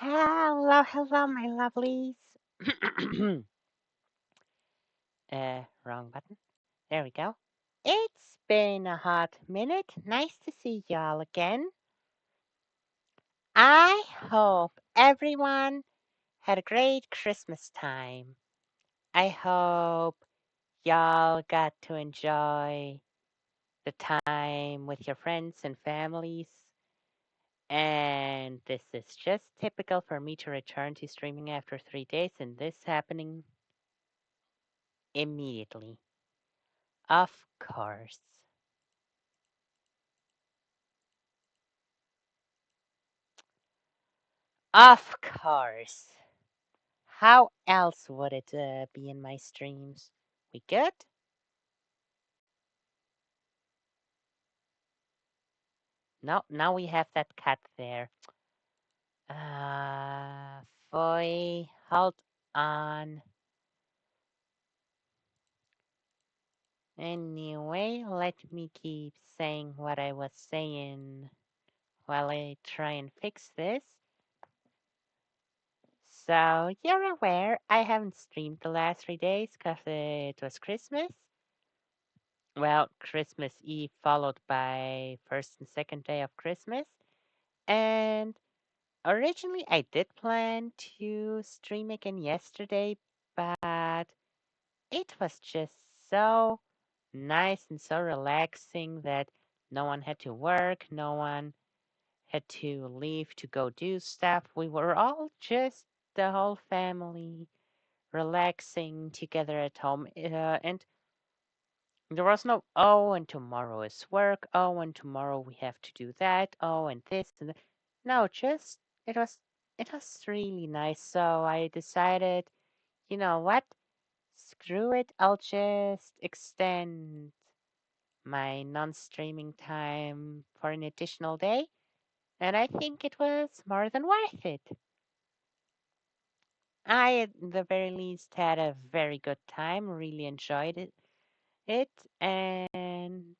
Hello, hello, my lovelies. Wrong button. There we go. It's been a hot minute. Nice to see y'all again. I hope everyone had a great Christmas time. I hope y'all got to enjoy the time with your friends and families. And this is just typical for me to return to streaming after 3 days, and this happening immediately. Of course. Of course. How else would it be in my streams? We good? No, now we have that cat there. Boy, hold on. Anyway, let me keep saying what I was saying while I try and fix this. So, you're aware I haven't streamed the last 3 days because it was Christmas. Well, Christmas Eve followed by first and second day of Christmas. And originally I did plan to stream again yesterday, but it was just so nice and so relaxing that no one had to work, no one had to leave to go do stuff. We were all just the whole family relaxing together at home. And there was no, oh, and tomorrow is work. Oh, and tomorrow we have to do that. Oh, and this and that. No, just it was really nice. So I decided, you know what? Screw it. I'll just extend my non-streaming time for an additional day, and I think it was more than worth it. I, at the very least, had a very good time. Really enjoyed it, and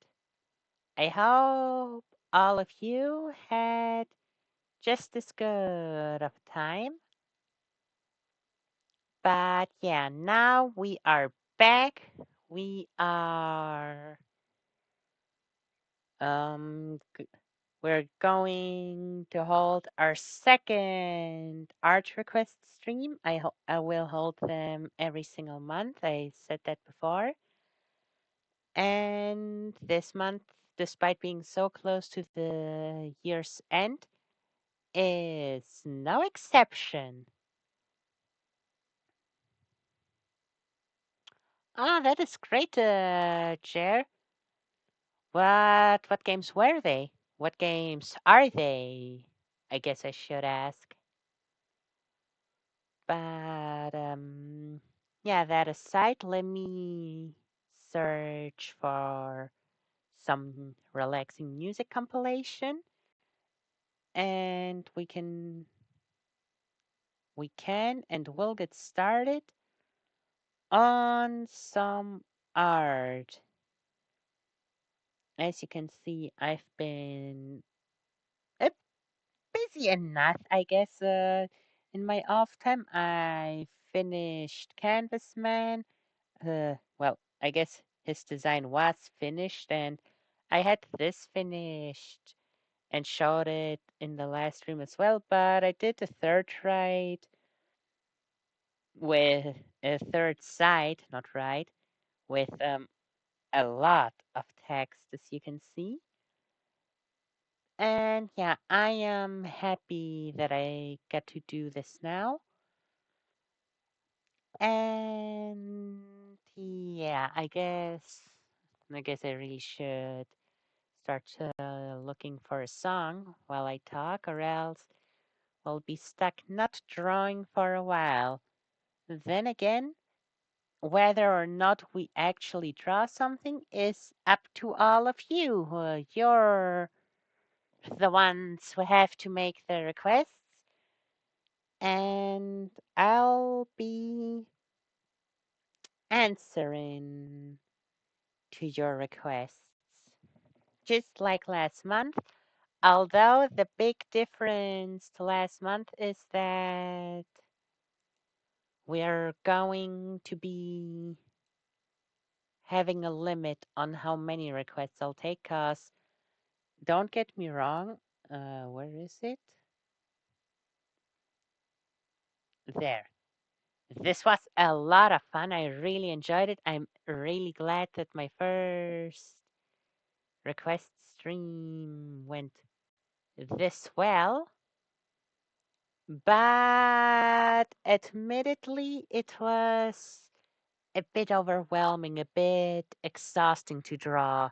I hope all of you had just as good of a time. But yeah, now we are back. We are g- we're going to hold our second art request stream. I will hold them every single month. I said that before. And this month, despite being so close to the year's end, is no exception. Ah, that is great, Jer. What games were they? What games are they? I guess I should ask. But yeah, that aside, let me search for some relaxing music compilation, and we can and will get started on some art. As you can see, I've been uh, busy enough, I guess. In my off time, I finished Canvas Man. Well, I guess his design was finished, and I had this finished and showed it in the last stream as well. But I did a third ride with a third side, not right, with a lot of text, as you can see. And yeah, I am happy that I get to do this now. And yeah, I guess I really should start looking for a song while I talk, or else we'll be stuck not drawing for a while. Then again, whether or not we actually draw something is up to all of you. You're the ones who have to make the requests, and I'll be answering to your requests. Just like last month, Although the big difference to last month is that we're going to be having a limit on how many requests I'll take, cause don't get me wrong, where is it? There. This was a lot of fun. I really enjoyed it. I'm really glad that my first request stream went this well. But admittedly, it was a bit overwhelming, a bit exhausting to draw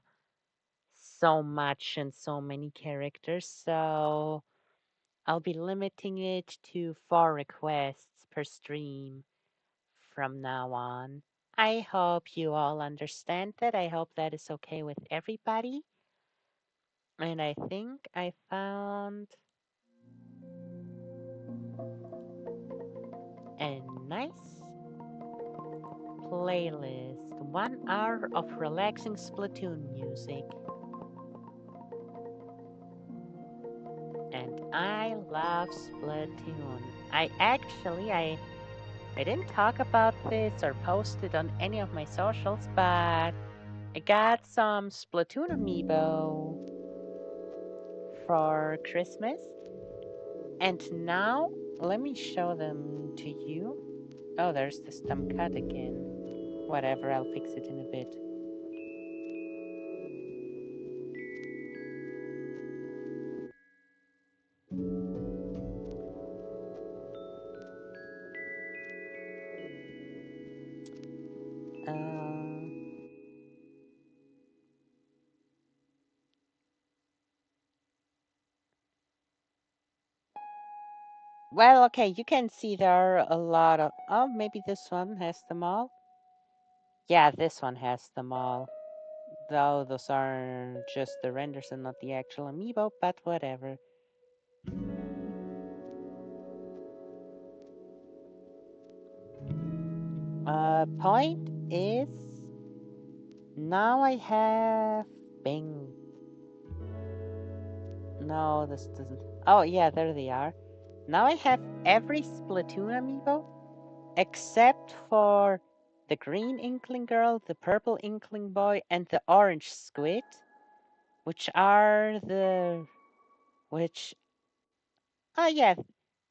so much and so many characters. So I'll be limiting it to 4 requests per stream from now on. I hope you all understand that. I hope that is okay with everybody. And I think I found a nice playlist. 1 hour of relaxing Splatoon music. And I love Splatoon. I didn't talk about this or post it on any of my socials, but I got some Splatoon amiibo for Christmas. And now let me show them to you. Oh, there's the stump cut again. Whatever, I'll fix it in a bit. Uh, well, okay, you can see there are a lot of. Oh, maybe this one has them all. Yeah, this one has them all. Though those are just the renders and not the actual amiibo, but whatever. Point is now I have Bing. No, this doesn't. Oh, yeah, there they are. Now I have every Splatoon amiibo except for the green Inkling Girl, the purple Inkling Boy, and the orange Squid, which are the. Which. Oh, yeah,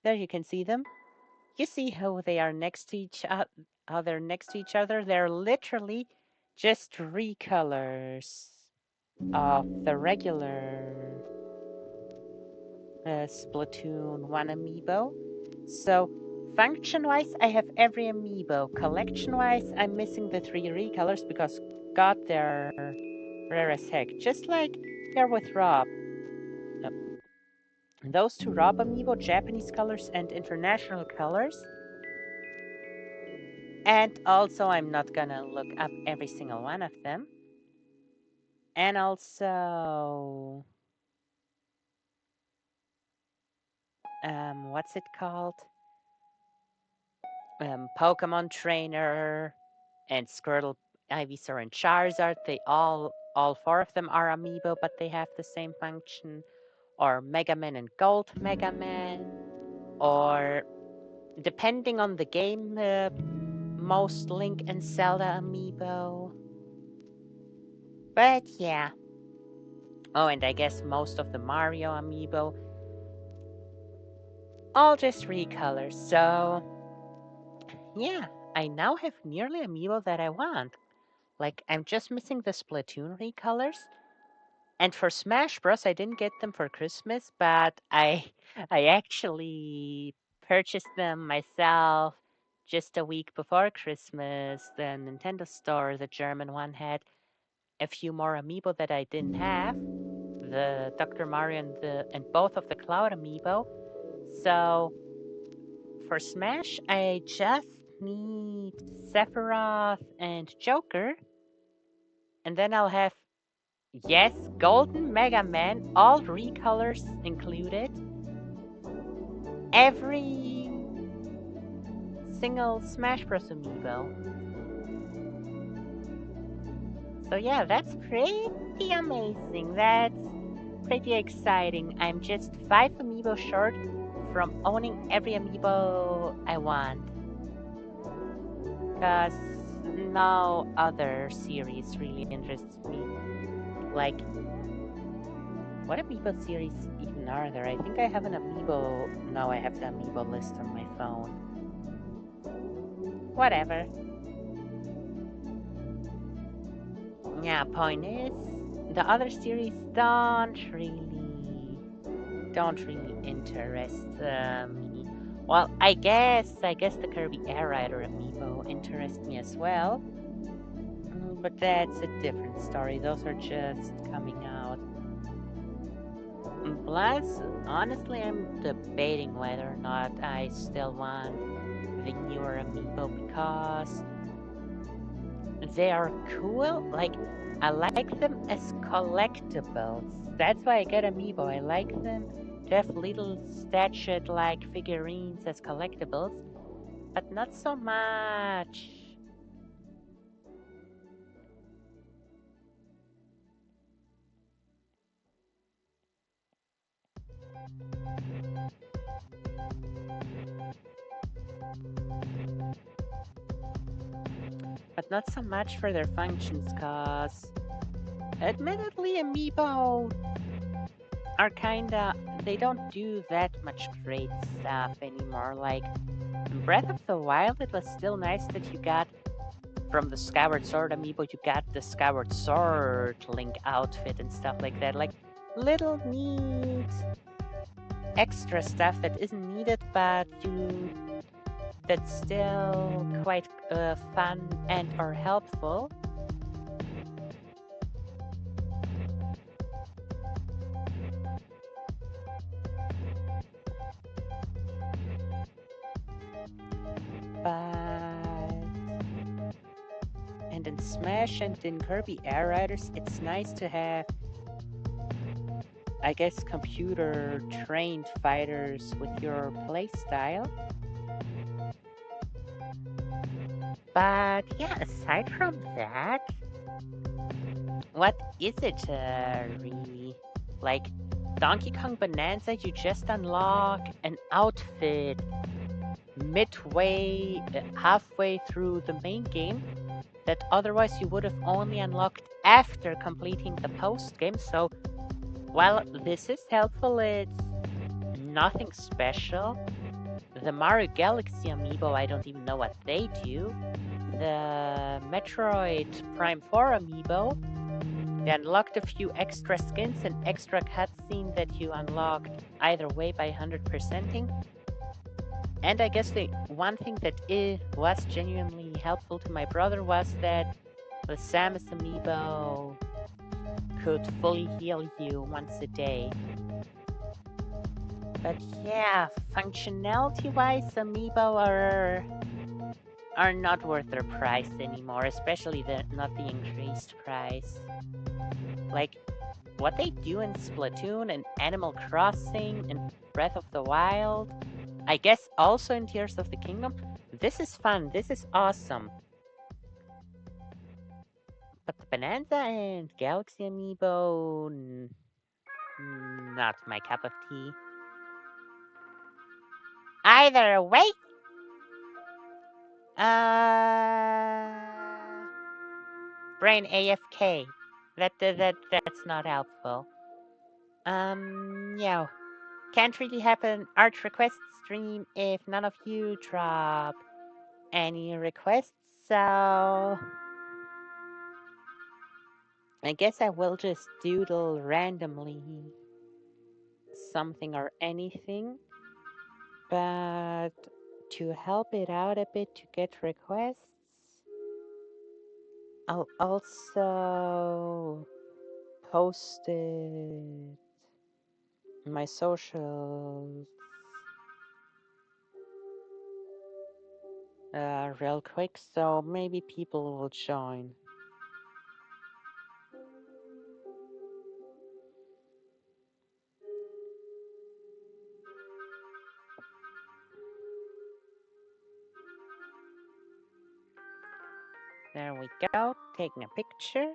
there you can see them. You see how they are next to each other? How they're next to each other? They're literally just recolors of the regular Splatoon 1 amiibo. So, function-wise, I have every amiibo. Collection-wise, I'm missing the 3 recolors because, God, they're rare as heck. Just like here with Rob. Uh, those 2 Rob amiibo, Japanese colors and international colors. And also, I'm not gonna look up every single one of them. And also, what's it called? Pokemon Trainer and Squirtle, Ivysaur, and Charizard. They all 4 of them are amiibo, but they have the same function. Or Mega Man and Gold Mega Man. Or depending on the game, most Link and Zelda amiibo. But yeah. Oh, and I guess most of the Mario amiibo. All just recolors. So yeah, I now have nearly amiibo that I want. Like, I'm just missing the Splatoon recolors. And for Smash Bros, I didn't get them for Christmas, but I actually purchased them myself just a week before Christmas. The Nintendo store, the German one, had a few more amiibo that I didn't have. The Dr. Mario and both of the Cloud amiibo. So for Smash, I just need Sephiroth and Joker, and then I'll have, yes, Golden Mega Man, all recolors included, every single Smash Bros. Amiibo. So yeah, that's pretty amazing. That's pretty exciting. I'm just 5 amiibo short from owning every amiibo I want. Because no other series really interests me. Like, what amiibo series even are there? I think I have an amiibo. No, I have the amiibo list on my phone. Whatever. Yeah, point is, the other series don't really interest me. Well, I guess the Kirby Air Rider amiibo interests me as well, but that's a different story. Those are just coming out. Plus, honestly, I'm debating whether or not I still want the newer amiibo because they are cool. Like, I like them as collectibles. That's why I get amiibo. I like them to have little statued like figurines as collectibles, but not so much. But not so much for their functions, cause admittedly, amiibo are kinda. They don't do that much great stuff anymore. Like, in Breath of the Wild, it was still nice that you got from the Skyward Sword amiibo, you got the Skyward Sword Link outfit and stuff like that. Like, little neat extra stuff that isn't needed, but that's still quite fun and or helpful. But and in Smash and in Kirby Air Riders, it's nice to have, I guess, computer trained fighters with your playstyle. But yeah, aside from that, what is it really? Like Donkey Kong Bonanza, you just unlock an outfit midway, halfway through the main game that otherwise you would have only unlocked after completing the post game. So while this is helpful, it's nothing special. The Mario Galaxy amiibo, I don't even know what they do. The Metroid Prime 4 amiibo, they unlocked a few extra skins and extra cutscene that you unlocked either way by 100%ing. And I guess the one thing that was genuinely helpful to my brother was that the Samus amiibo could fully heal you once a day. But yeah, functionality-wise, amiibo are not worth their price anymore, especially not the increased price. Like, what they do in Splatoon and Animal Crossing and Breath of the Wild, I guess also in Tears of the Kingdom, this is fun, this is awesome. But the Bonanza and Galaxy amiibo, not my cup of tea. Either way, uh, brain AFK. That's not helpful. Yeah. Can't really have an art request stream if none of you drop any requests, so I guess I will just doodle randomly something or anything. But to help it out a bit to get requests, I'll also post it in my socials real quick, so maybe people will join. There we go, taking a picture.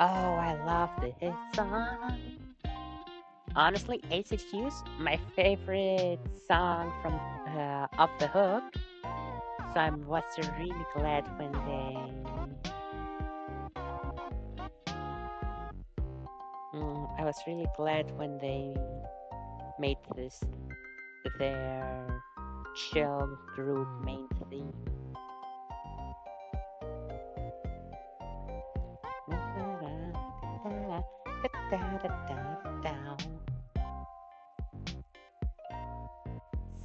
Oh, I love this song. Honestly, ACQ's my favorite song from Off the Hook. So I was really glad when I was really glad when they made this their chill group main theme.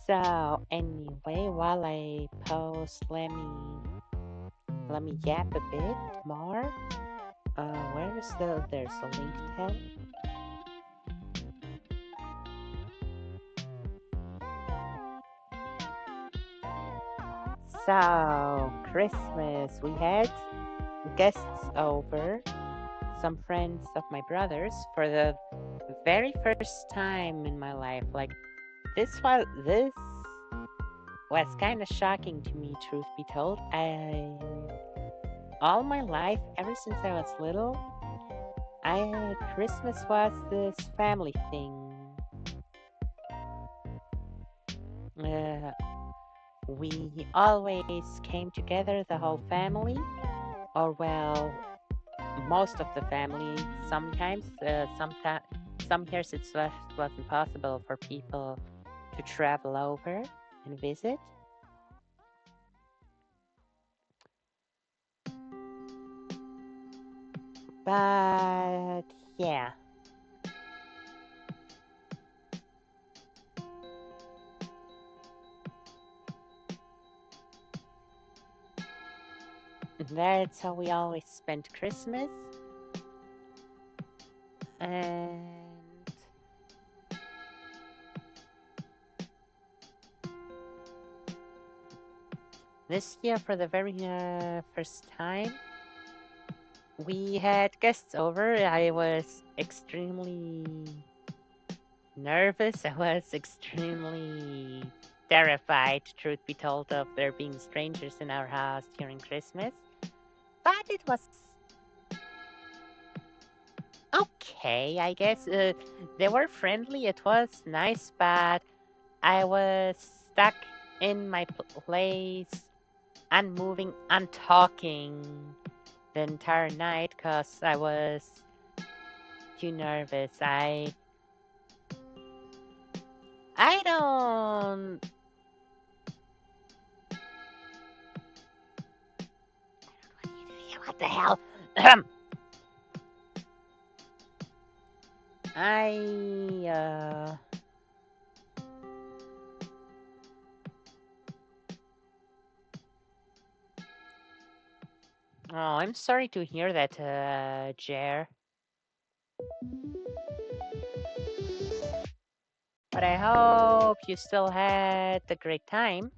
So anyway, while I post, let me yap a bit more. Where is there's a link tab. So Christmas, we had guests over, some friends of my brothers for the very first time in my life. Like this was kind of shocking to me, truth be told. I all my life, ever since I was little, I Christmas was this family thing. Uh, we always came together, the whole family, or well, most of the family. Some years wasn't possible for people to travel over and visit. But yeah, that's how we always spent Christmas. And this year, for the very first time, we had guests over. I was extremely nervous. I was extremely terrified, truth be told, of there being strangers in our house during Christmas. But it was okay, I guess. They were friendly. It was nice, but I was stuck in my place, unmoving, untalking the entire night because I was too nervous. I don't. What the hell? I Oh, I'm sorry to hear that, Jer. But I hope you still had a great time.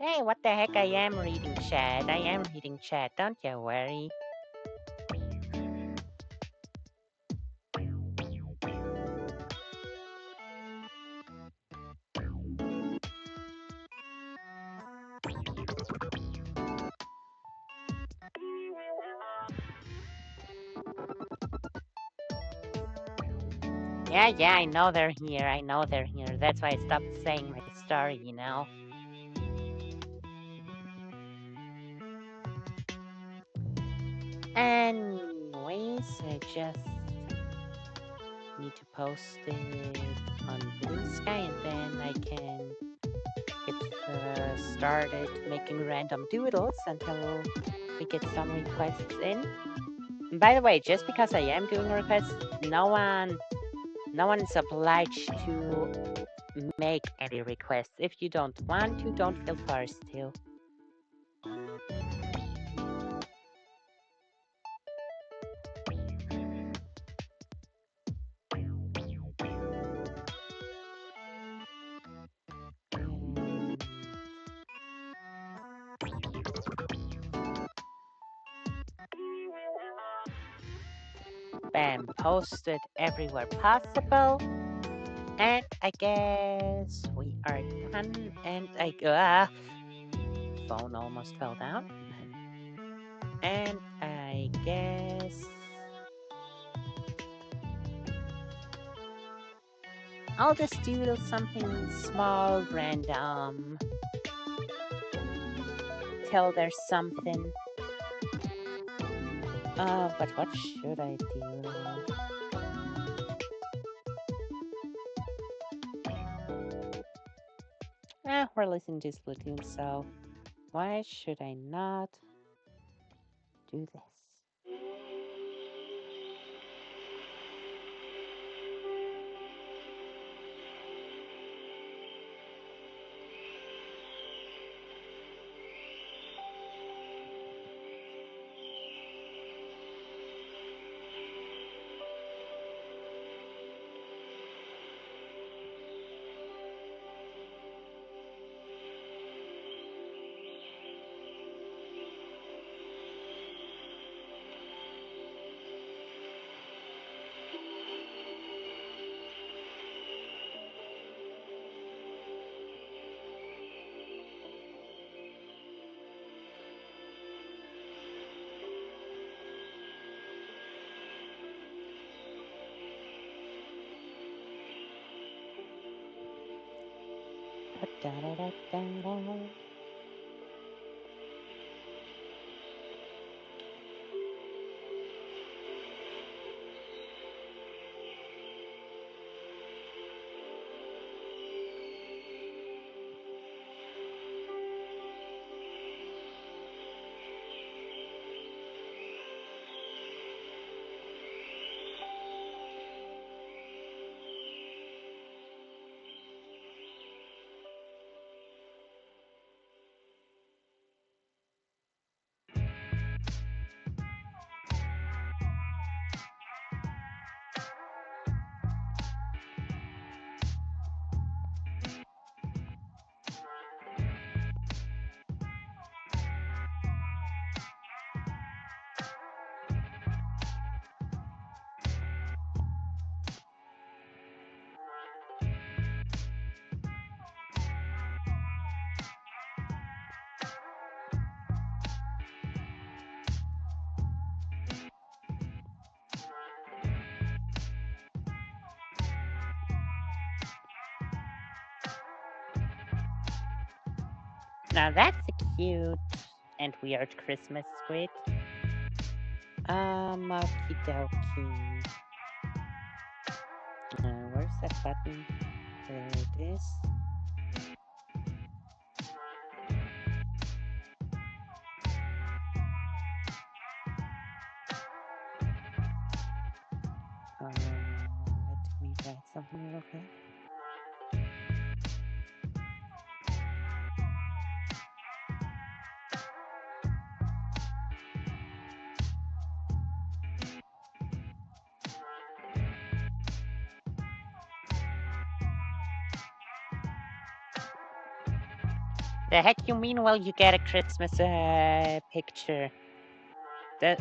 Hey, what the heck? I am reading chat. I am reading chat. Don't you worry. Yeah, I know they're here. I know they're here. That's why I stopped saying my story. Anyways, I just need to post it on Blue Sky and then I can get started making random doodles until we get some requests in. And by the way, just because I am doing requests, no one is obliged to make any requests. If you don't want to, don't feel forced to. Bam, posted everywhere possible. And I guess we are done. And phone almost fell down. And I I guess I'll just do something small, random, till there's something. But what should I do? We're listening to Splatoon, so why should I not do this? Da-da-da-da-da. Now that's a cute and weird Christmas squid. Okie dokie. Where's that button? There it is. Let me write something real quick. The heck you mean? Well, you get a Christmas picture. That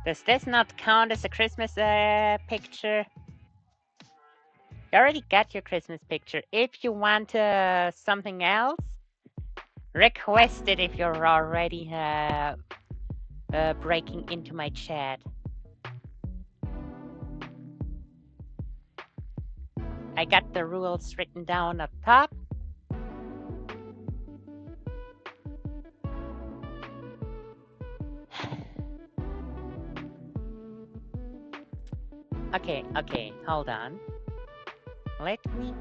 does this not count as a Christmas picture? You already got your Christmas picture. If you want something else, request it if you're already breaking into my chat. I got the rules written down up top. Okay, hold on. Let me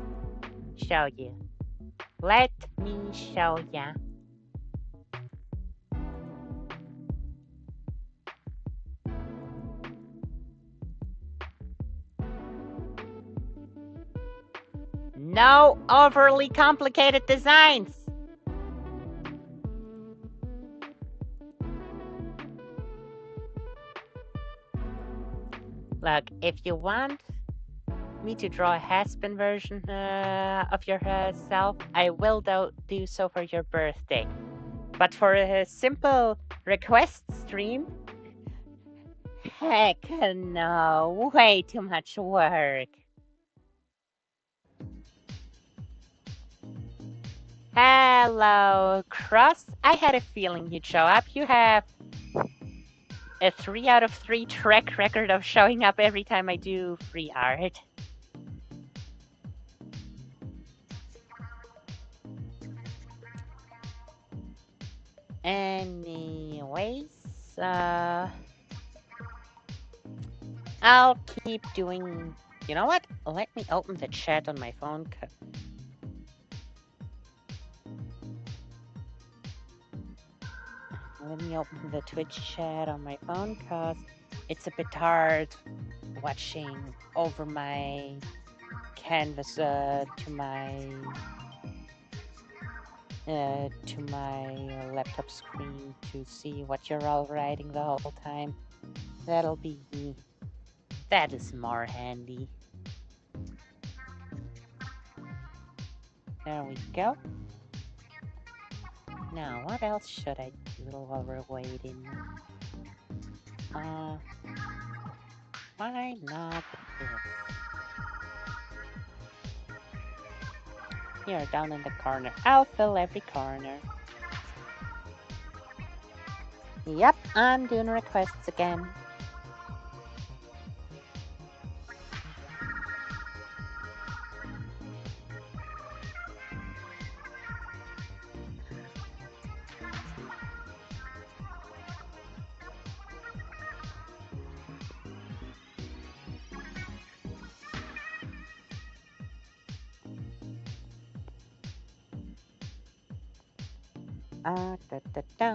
show you. Let me show ya. No overly complicated designs. Look, if you want me to draw a has-been version of yourself, I will do so for your birthday. But for a simple request stream, heck no, way too much work. Hello, Cross. I had a feeling you'd show up. You have a 3 out of 3 track record of showing up every time I do free art. Anyways, I'll keep doing. You know what? Let me open the chat on my phone. Let me open the Twitch chat on my phone because it's a bit hard watching over my canvas to my laptop screen to see what you're all writing the whole time. That is more handy. There we go. Now, what else should I do while we're waiting? Why not this? Here, down in the corner. I'll fill every corner. Yep, I'm doing requests again. Da, da, da.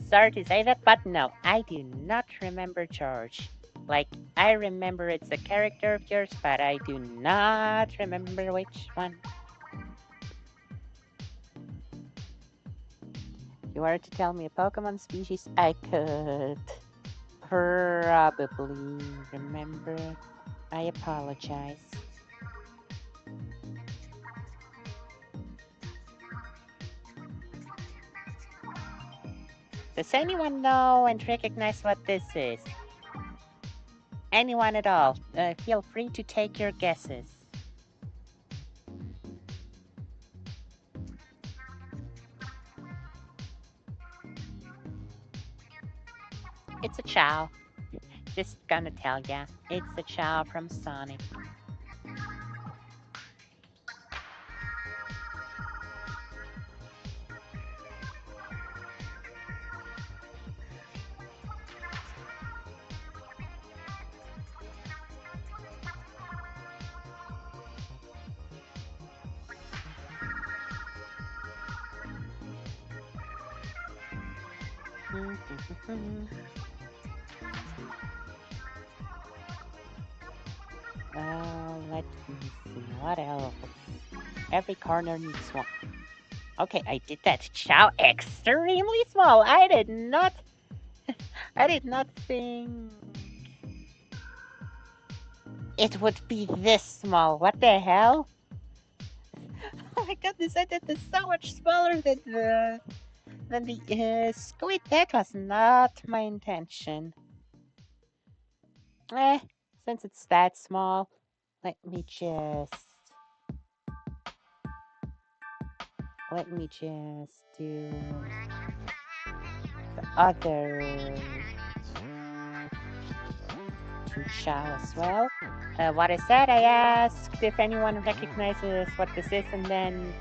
Sorry to say that, but no, I do not remember George. Like, I remember it's a character of yours, but I do not remember which one. If you were to tell me a Pokemon species, I could probably remember. I apologize. Does anyone know and recognize what this is? Anyone at all? Feel free to take your guesses. It's a Chow. Just gonna tell ya, it's a Chow from Sonic. Let me see, what else? Every corner needs one. Okay, I did that. Chow extremely small. I did not think it would be this small. What the hell? Oh my goodness, I did this so much smaller than the squid. That was not my intention. Since it's that small, let me just do the other two chow as well. What I said, I asked if anyone recognizes what this is, and then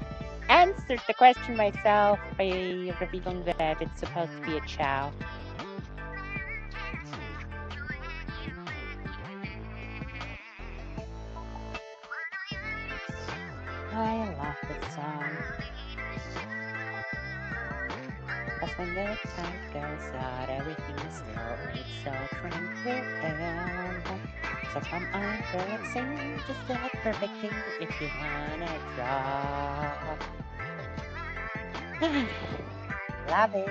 answered the question myself by revealing that it's supposed to be a chow. I love this song. Cause when the tide goes out, everything is still, it's so tranquil. So come on, let's sing just that perfect thing if you wanna draw. Love it.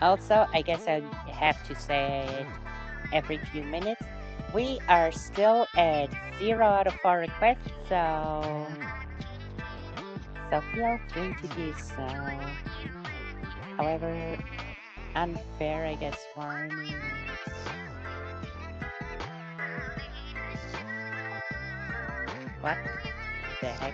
Also, I guess I have to say it every few minutes. We are still at 0 out of 4 requests, so feel free to do so. However, unfair, I guess, warning. What the heck?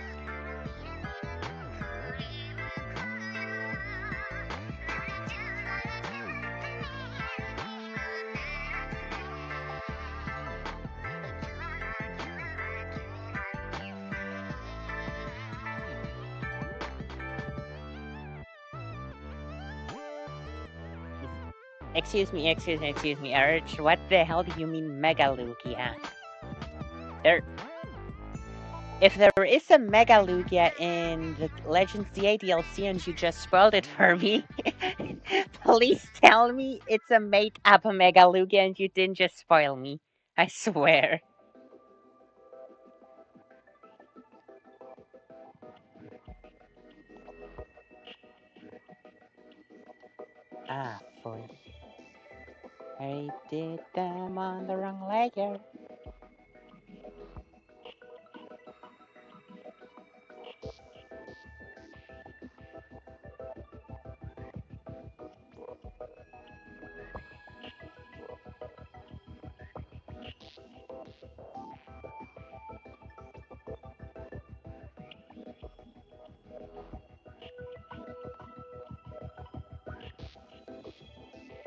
Excuse me, Arch. What the hell do you mean Mega Lugia? There, if there is a Mega Lugia in the Legends DA DLC and you just spoiled it for me, please tell me it's a made up Mega Lugia and you didn't just spoil me. I swear. Ah, boy. I did them on the wrong layer.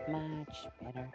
Much better.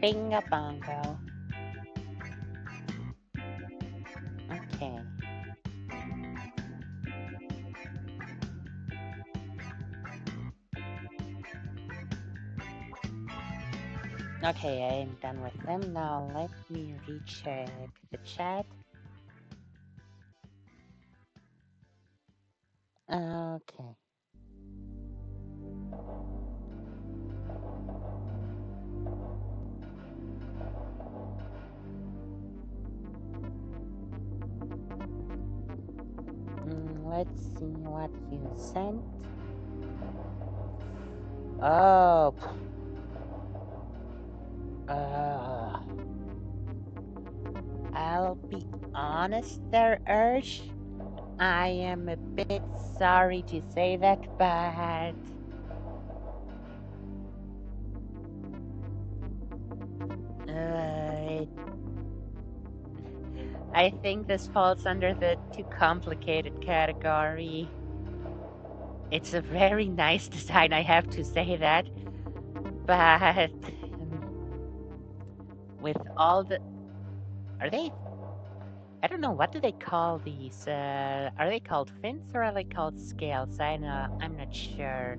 Bingo bongo. Okay. Okay, I am done with them. Now let me recheck the chat. Okay. Let's see what you sent. Oh. Uh, I'll be honest there, Ursh. I am a bit sorry to say that, but I think this falls under the too complicated category. It's a very nice design, I have to say that, but with all the... Are they... I don't know, what do they call these? Are they called fins or are they called scales? I'm not sure.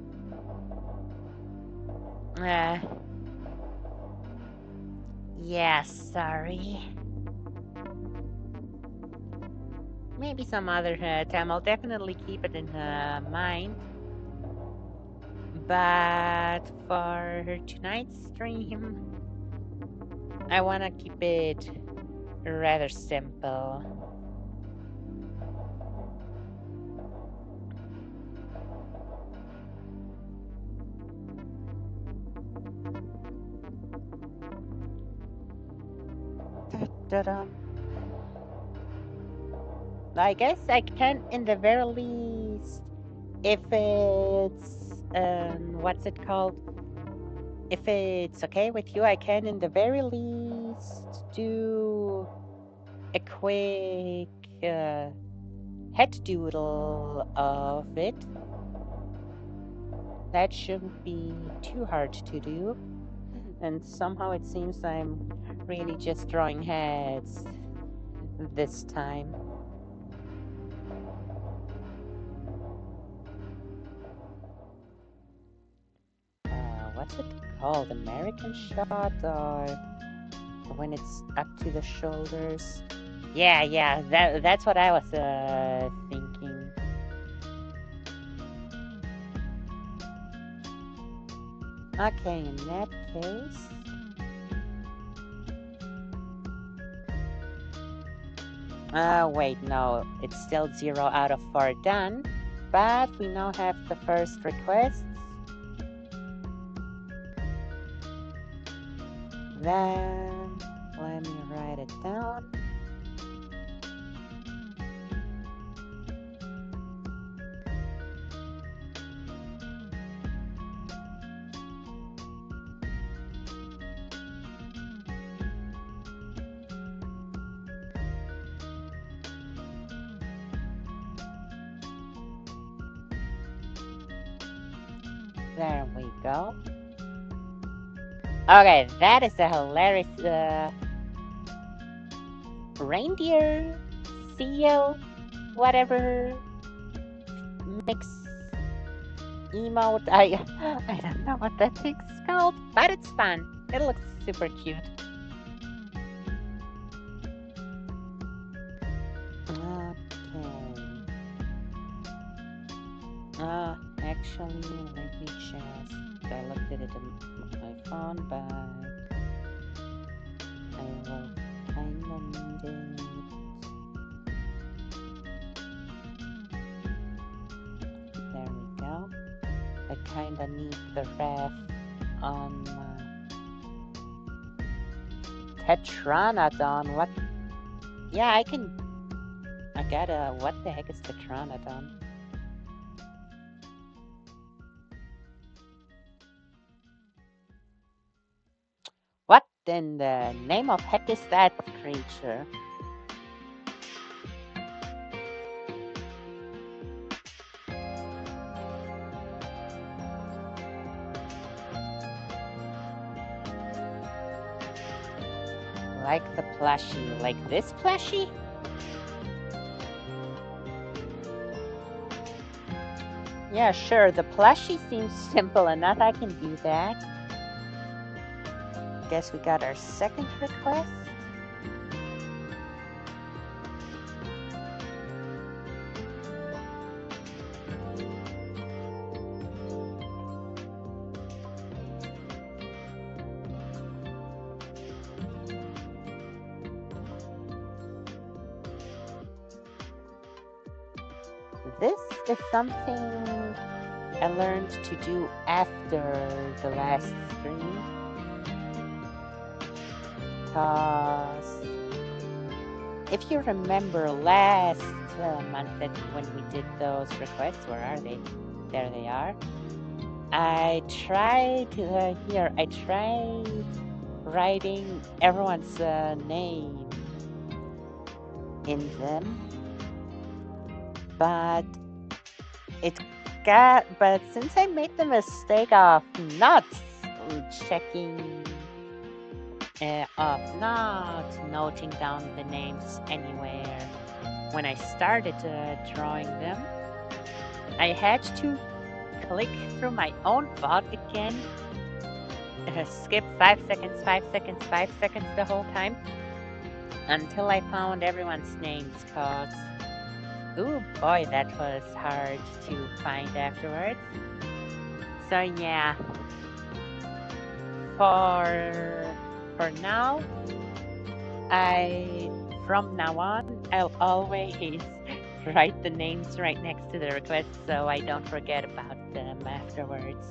Uh, Yeah, sorry. Maybe some other time. I'll definitely keep it in mind. But for tonight's stream, I want to keep it rather simple. Da-da-da. I guess I can, in the very least, if it's what's it called? If it's okay with you, I can, in the very least, do a quick head doodle of it. That shouldn't be too hard to do. And somehow it seems I'm really just drawing heads this time. What's it called? American shot, or when it's up to the shoulders? Yeah, that's what I was thinking. Okay, in that case, wait, no, it's still 0 out of 4 done, but we now have the first requests. Then, let me write it down. There we go. Okay, that is a hilarious reindeer, seal, whatever mix emote. I don't know what that thing's called, but it's fun. It looks super cute. Okay. Actually, let me just. I looked at it on my phone, but I will kinda need it. There we go. I kinda need the ref on Tetranodon. What? Yeah, I can. I gotta. What the heck is Tetranodon? What in the name of heck is that creature? Like the plushie. Like this plushie? Yeah, sure. The plushie seems simple enough. I can do that. Guess we got our second request. This is something I learned to do after the last stream. Cause if you remember last month that when we did those requests, where are they? There they are. I tried I tried writing everyone's name in them, but but since I made the mistake of not checking, of not noting down the names anywhere when I started drawing them, I had to click through my own thought again skip 5 seconds, 5 seconds, 5 seconds the whole time until I found everyone's names, cause ooh boy, that was hard to find afterwards. So yeah, for now, I from now on I'll always write the names right next to the request so I don't forget about them afterwards.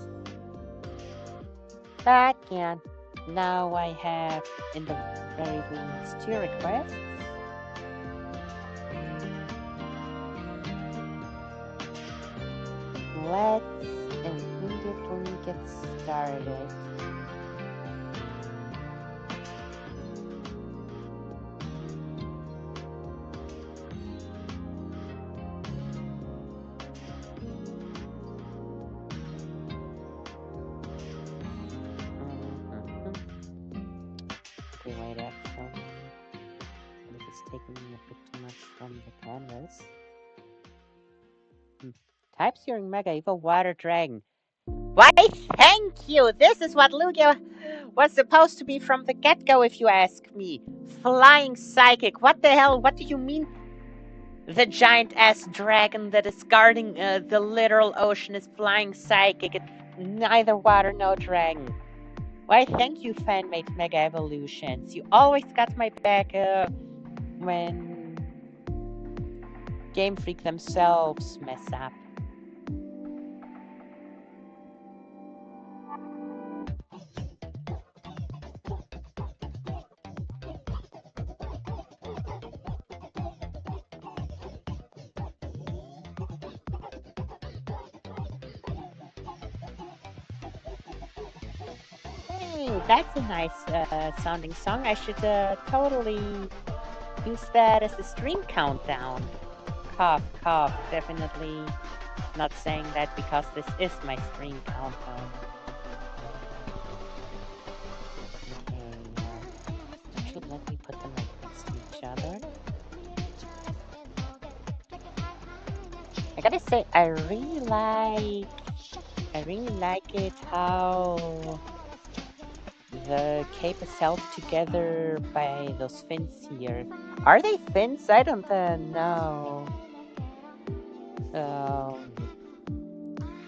But yeah, now I have in the very least 2 requests. Let's immediately get started. Okay, wait, actually, this is taking me a bit too much from the canvas. Types your Mega Evil Water Dragon. Why, thank you! This is what Lugia was supposed to be from the get-go, if you ask me. Flying Psychic. What the hell? What do you mean? The giant-ass dragon that is guarding the literal ocean is flying psychic. It's neither water nor dragon. Why, thank you, fan-made Mega Evolutions. You always got my back when Game Freak themselves mess up. Hey, that's a nice sounding song. I should totally use that as a stream countdown. Cough, cough. Definitely not saying that because this is my stream countdown. Okay, actually, let me put them right next to each other. I gotta say, I really like it how the cape is held together by those fins here. Are they fins? I don't know.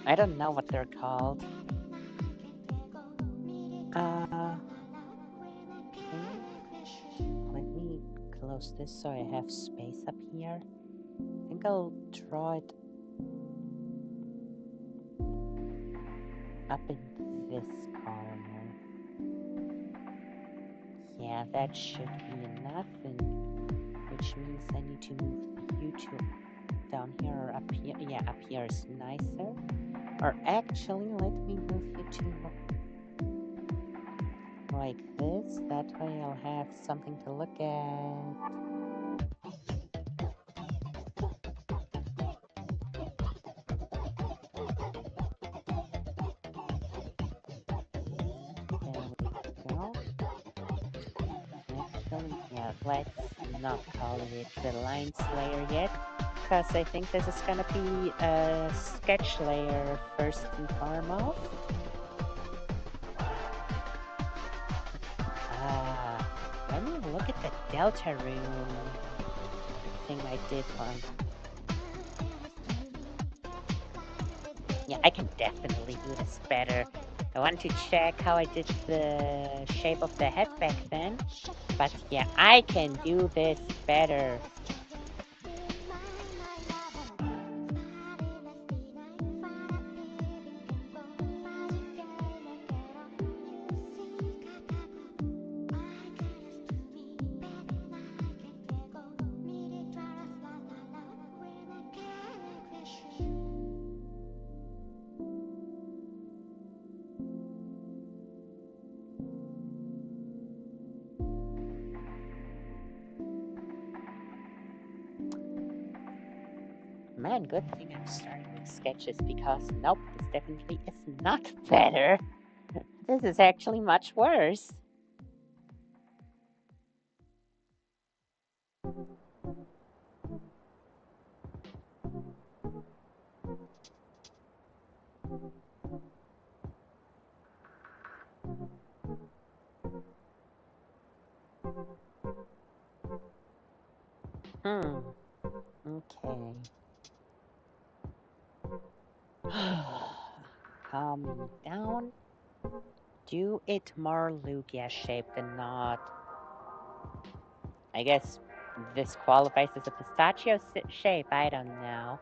I don't know what they're called. Okay. Let me close this so I have space up here. I think I'll draw it up in this corner. Yeah, that should be enough, and which means I need to move you two down here or up here. Yeah, up here is nicer. Or actually, let me move you two like this. That way I'll have something to look at. Actually, yeah, let's not call it the line layer yet, because I think this is gonna be a sketch layer first and foremost. Let me look at the Delta Room thing I did on. Yeah, I can definitely do this better. I want to check how I did the shape of the head back then. But yeah, I can do this better. Man, good thing I'm starting with sketches because nope, this definitely is not better. This is actually much worse. Hmm. Okay. Calm down. Do it more Lugia shaped than not. I guess this qualifies as a pistachio shape. I don't know.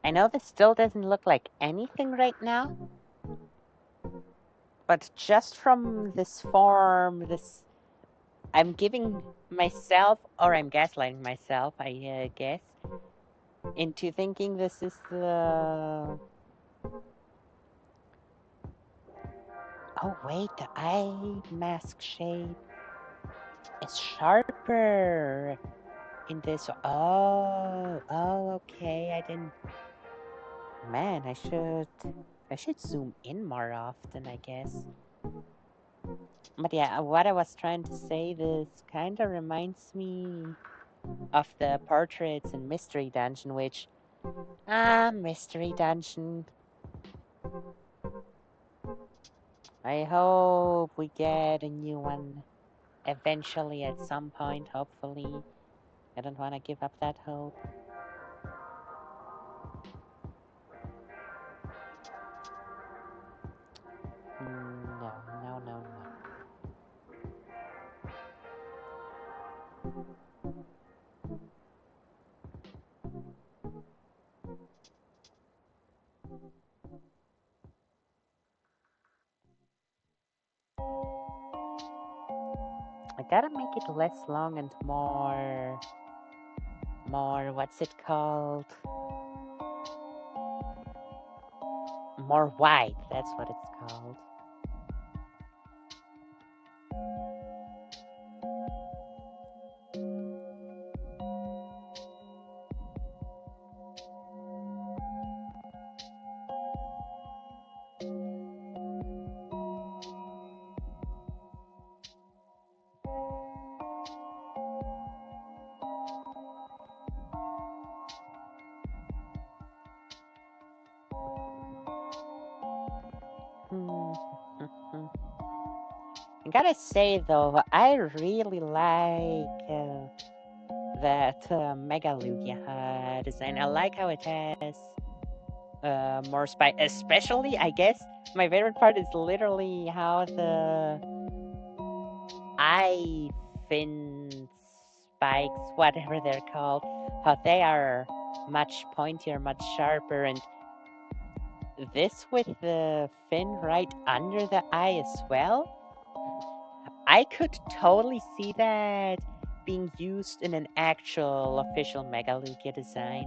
I know this still doesn't look like anything right now, but just from this form, I'm giving myself, or I'm gaslighting myself, I guess, into thinking this is the. Oh wait, the eye mask shape is sharper in this. Okay. I didn't. Man, I should zoom in more often, I guess. But yeah, what I was trying to say, this kind of reminds me of the portraits in Mystery Dungeon, which Mystery Dungeon. I hope we get a new one eventually at some point, hopefully. I don't want to give up that hope. No, no, no, no. I gotta make it less long and what's it called? More wide, that's what it's called. I gotta say though, I really like that Mega Lugia design. I like how it has more spike. Especially, I guess my favorite part is literally how the eye fin spikes, whatever they're called, how they are much pointier, much sharper, and this with the fin right under the eye as well. I could totally see that being used in an actual official Mega Lugia design.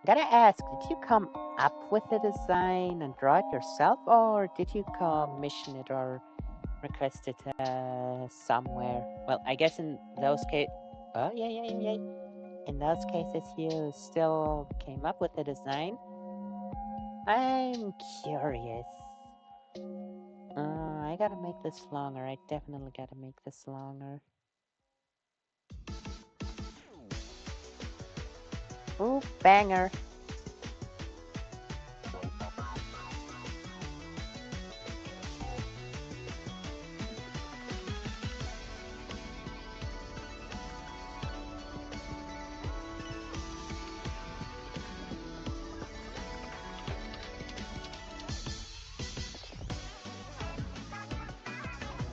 Gotta ask, did you come up with the design and draw it yourself, or did you commission it or request it somewhere? Well, I guess in those cases, oh yeah. In those cases, you still came up with the design. I'm curious. I gotta make this longer. I definitely gotta make this longer. Ooh, banger.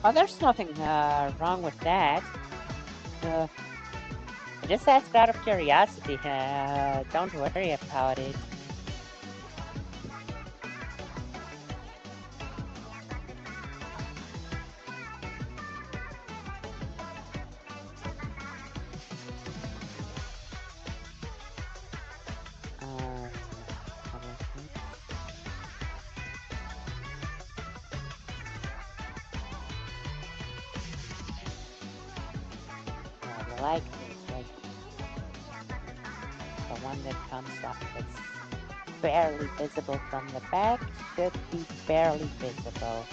Oh, there's nothing wrong with that. Uh, I just asked out of curiosity. Don't worry about it. Um, I like this, like the one that comes up that's barely visible from the back should be barely visible.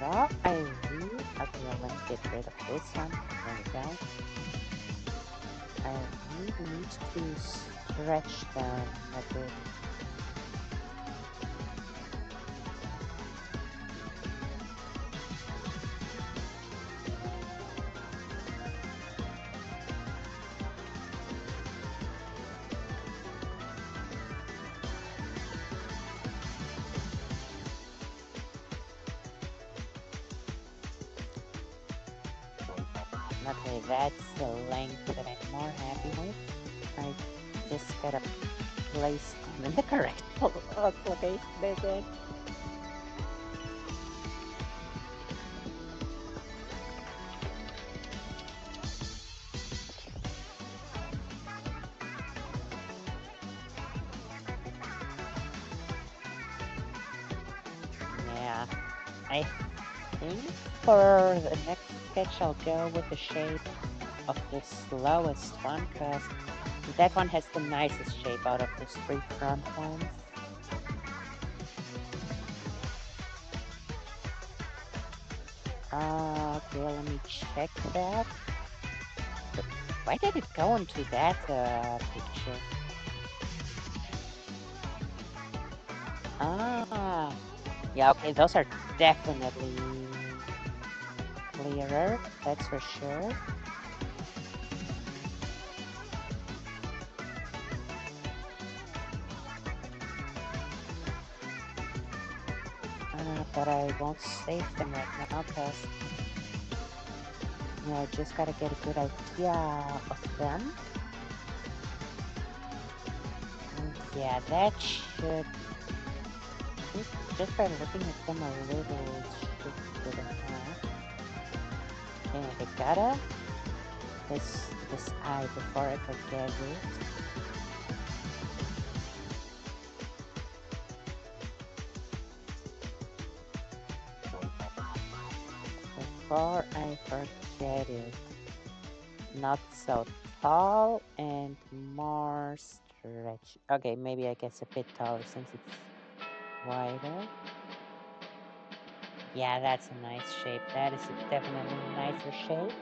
No, I really, okay, let me get rid of this one. There we go. I really need to stretch them a bit. Okay, that's the length that I'm more happy with. I just gotta place them in the correct location. That's it. Yeah, I think for the next sketch I'll go with the shape of the slowest one, because that one has the nicest shape out of the three front ones. Okay, let me check that. But why did it go into that picture? Ah, yeah, okay, those are definitely clearer, that's for sure. But I won't save them right now because I just gotta get a good idea of them. And yeah, that should, just by looking at them a little, it should be good enough. And I gotta this eye before I forget it. Before I forget it. Not so tall and more stretch. Okay, maybe I guess a bit taller since it's wider. Yeah, that's a nice shape. That is definitely a nicer shape.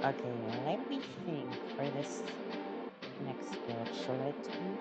Okay, let me think for this next sketch. Let me.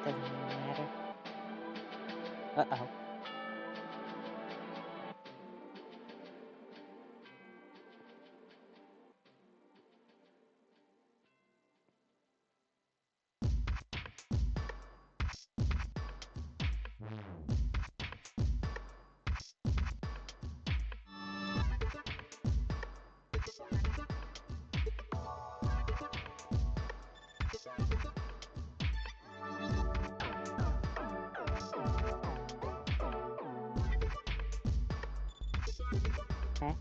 Doesn't really matter. Uh-oh. Huh?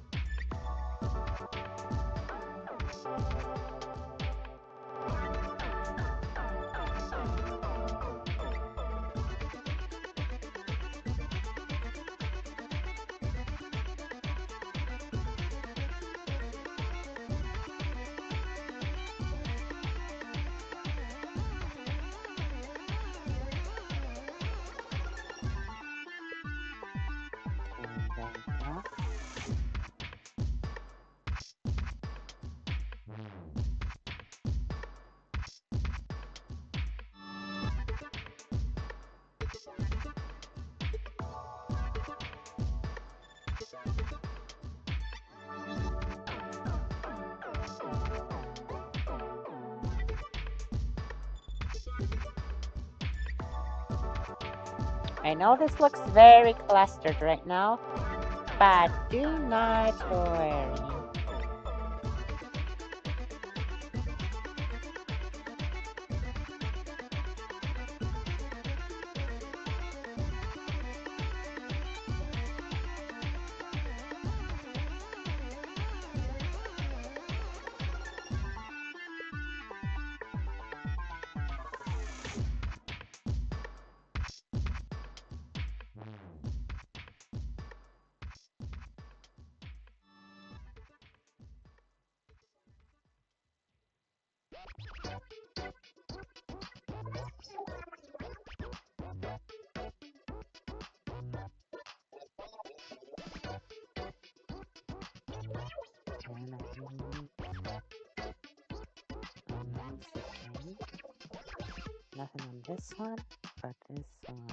There we go. I know this looks very clustered right now, but do not worry. Okay. Nothing on this one, but this one.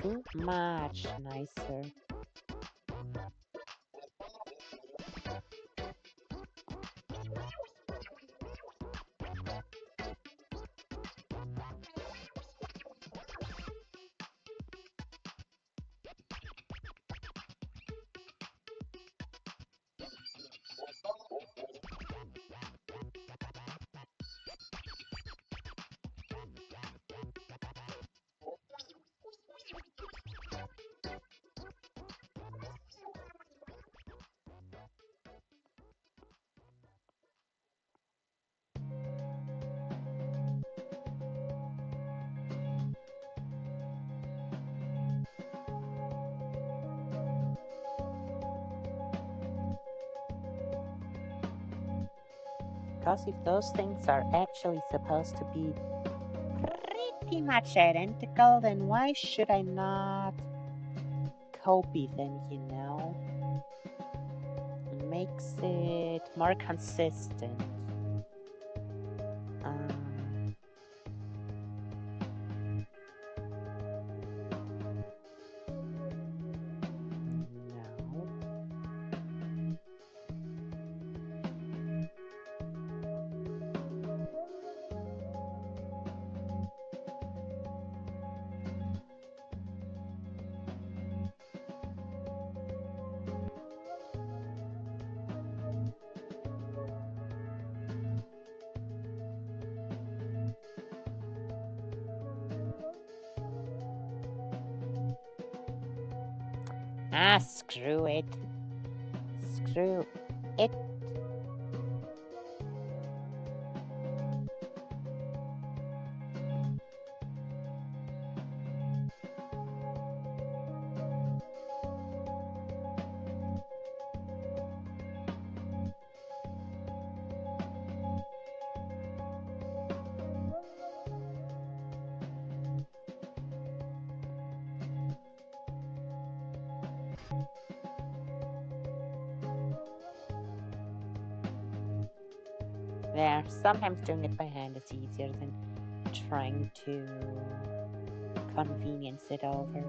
See? Much nicer. Because if those things are actually supposed to be pretty much identical, then why should I not copy them, you know? It makes it more consistent. Um, no. Ah, screw it. Screw it. Yeah, sometimes doing it by hand is easier than trying to convenience it over.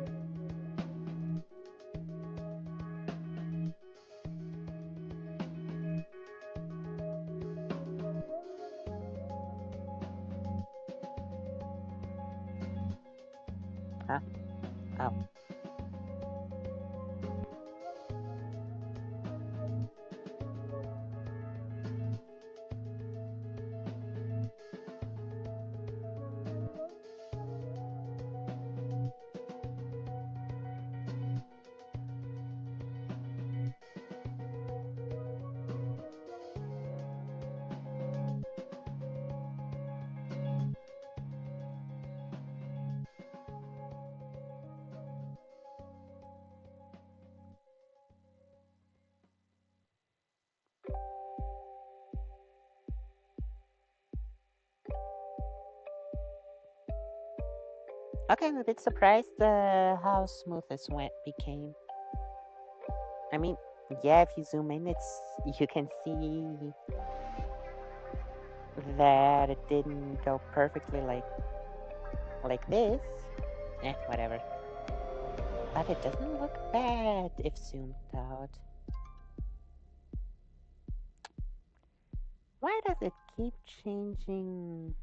Huh? Oh. Okay, I'm a bit surprised how smooth this went became. I mean, yeah, if you zoom in, you can see that it didn't go perfectly like this. Whatever. But it doesn't look bad if zoomed out. Why does it keep changing?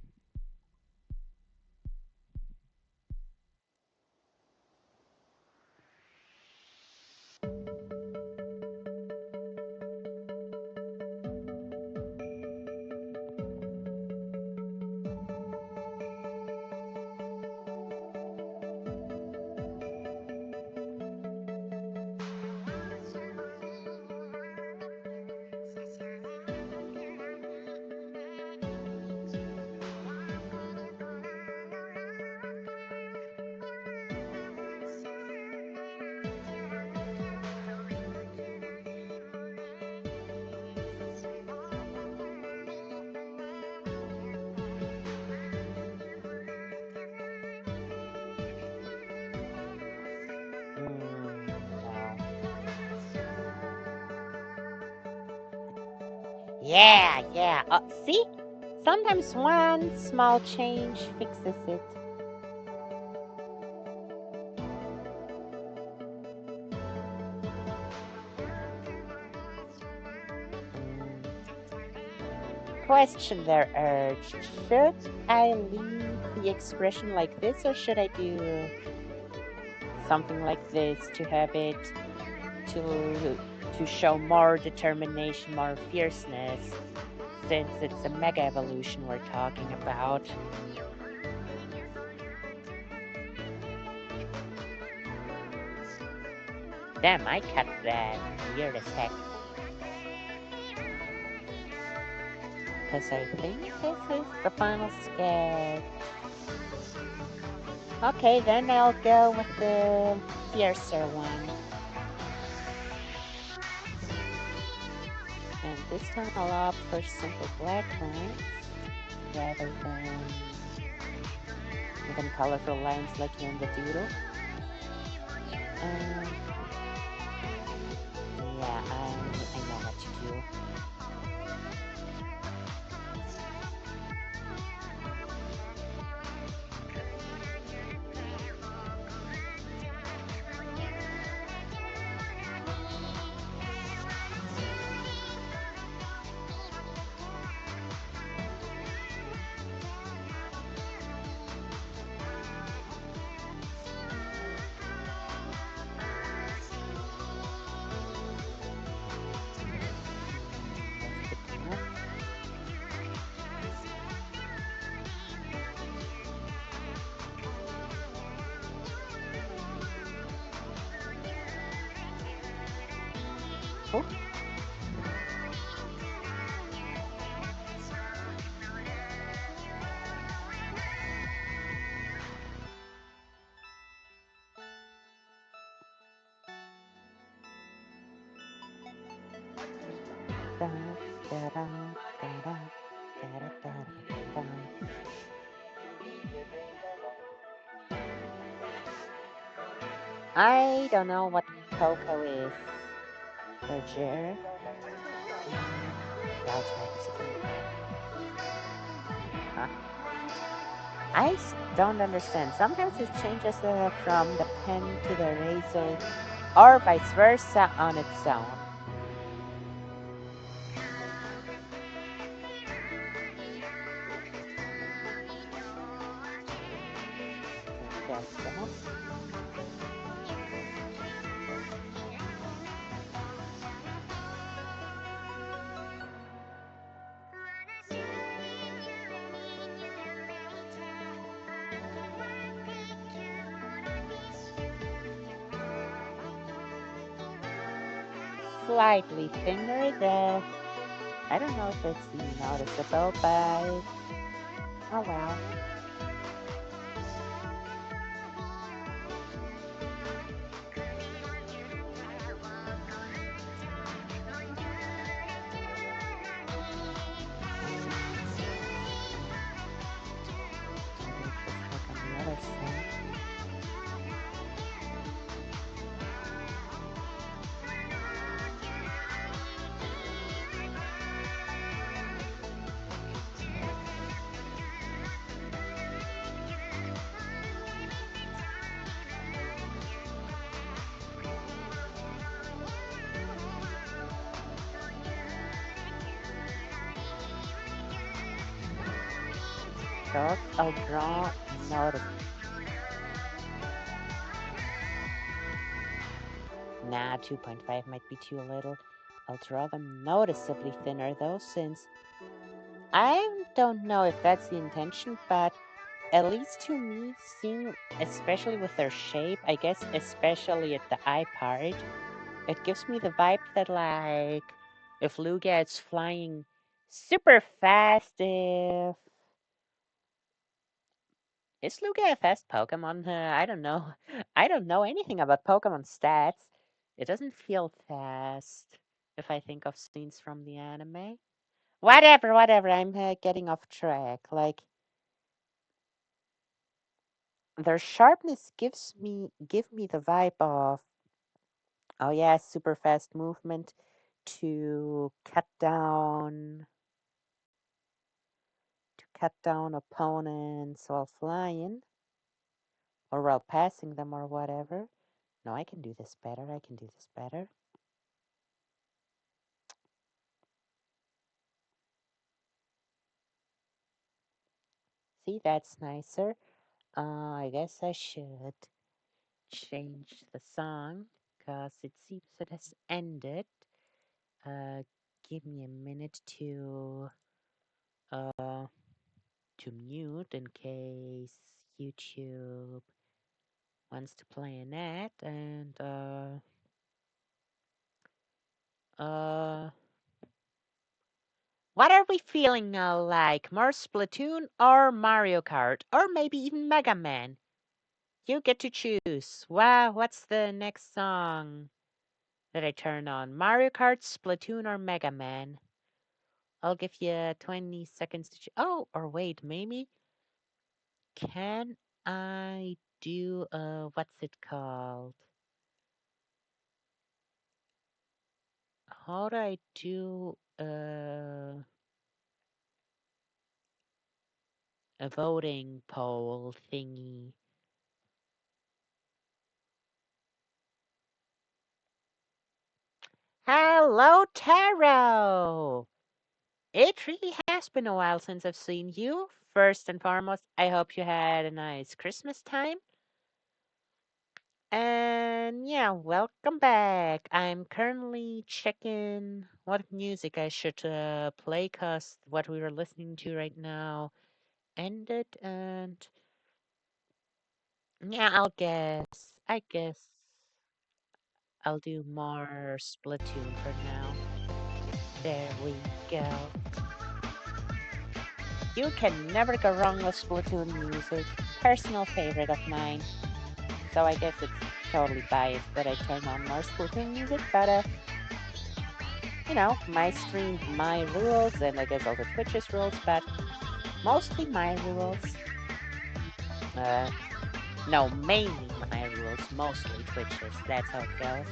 No. Yeah, yeah. See? Sometimes one small change fixes it. Question there urged. Should I leave the expression like this or should I do something like this to have it to show more determination, more fierceness, since it's a mega evolution we're talking about? Damn, I cut that weird as heck. Because I think this is the final sketch. Okay, then I'll go with the fiercer one. And this time I'll opt for simple black lines rather than colorful lines like here in the doodle. Um, yeah, I know what to do. That's good enough. Oh, da, da, da, da, da, da, da, da, da. I don't know what cocoa is. Roger. I'll try this again. Huh? Don't understand. Sometimes it changes from the pen to the razor, or vice versa on its own. Yes, that. Slightly thinner. I don't know if it's noticeable, but oh well. Maybe just like on the other side. I'll draw notice. Nah, 2.5 might be too little. I'll draw them noticeably thinner though, since I don't know if that's the intention, but at least to me, seeing, especially with their shape, I guess especially at the eye part, it gives me the vibe that, like, if Lugia is flying super fast, if is Lugia a fast Pokemon? I don't know. I don't know anything about Pokemon stats. It doesn't feel fast if I think of scenes from the anime. Whatever, whatever. I'm getting off track. Like, their sharpness give me the vibe of, oh yeah, super fast movement to cut down opponents while flying or while passing them or whatever. No, I can do this better. I can do this better. See, that's nicer. I guess I should change the song because it seems it has ended. Uh, give me a minute uh to mute in case YouTube wants to play an ad, and uh what are we feeling now, like? More Splatoon or Mario Kart or maybe even Mega Man? You get to choose. Wow, what's the next song that I turn on? Mario Kart, Splatoon, or Mega Man? I'll give you 20 seconds to choose. Oh, or wait, maybe can I do what's it called? How do I do a voting poll thingy? Hello, Taro! It really has been a while since I've seen you. First and foremost, I hope you had a nice Christmas time. And yeah, welcome back. I'm currently checking what music I should play because what we were listening to right now ended. And yeah, I guess I'll do more Splatoon for now. There we go. You can never go wrong with Splatoon music. Personal favorite of mine. So I guess it's totally biased that I turn on more Splatoon music, but my stream, my rules, and I guess also Twitch's rules, but mostly my rules. Uh, no, mainly my rules, mostly Twitch's. That's how it goes.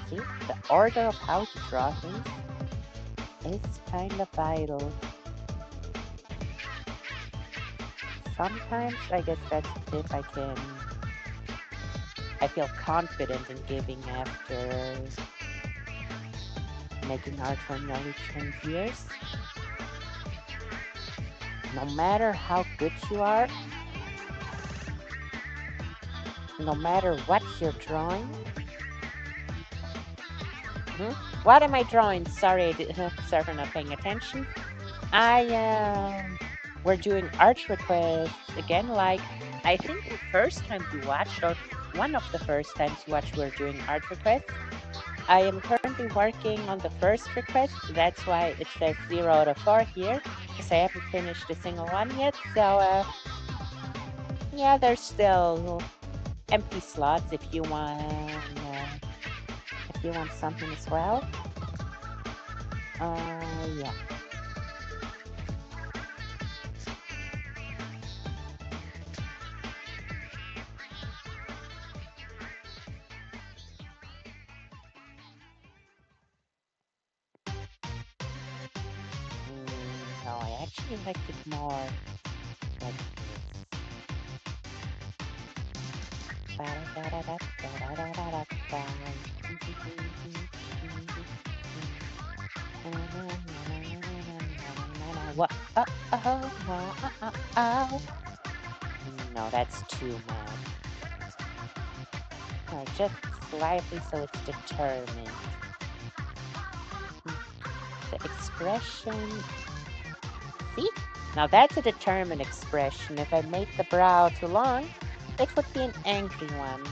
See, the order of how to draw things is kind of vital. Sometimes I guess that's if I feel confident in giving after making art for nearly 10 years. No matter how good you are, no matter what you're drawing. What am I drawing? Sorry, sorry for not paying attention. We're doing art requests again. Like, I think the first time you watched, or one of the first times you watched, we're doing art requests. I am currently working on the first request. That's why it says 0 out of 4 here, because I haven't finished a single one yet. So, yeah, there's still empty slots if you want something as well. Yeah. No, I actually liked it more like this. What? Oh. No, that's too much. No, just slightly so it's determined. The expression. See? Now that's a determined expression. If I make the brow too long, it would be an angry one.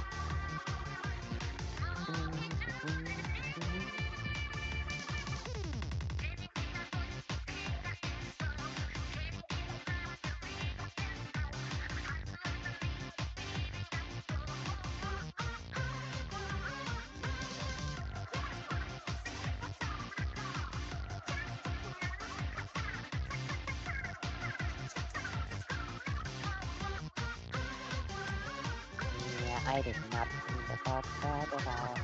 Yeah, I did not think about that at all.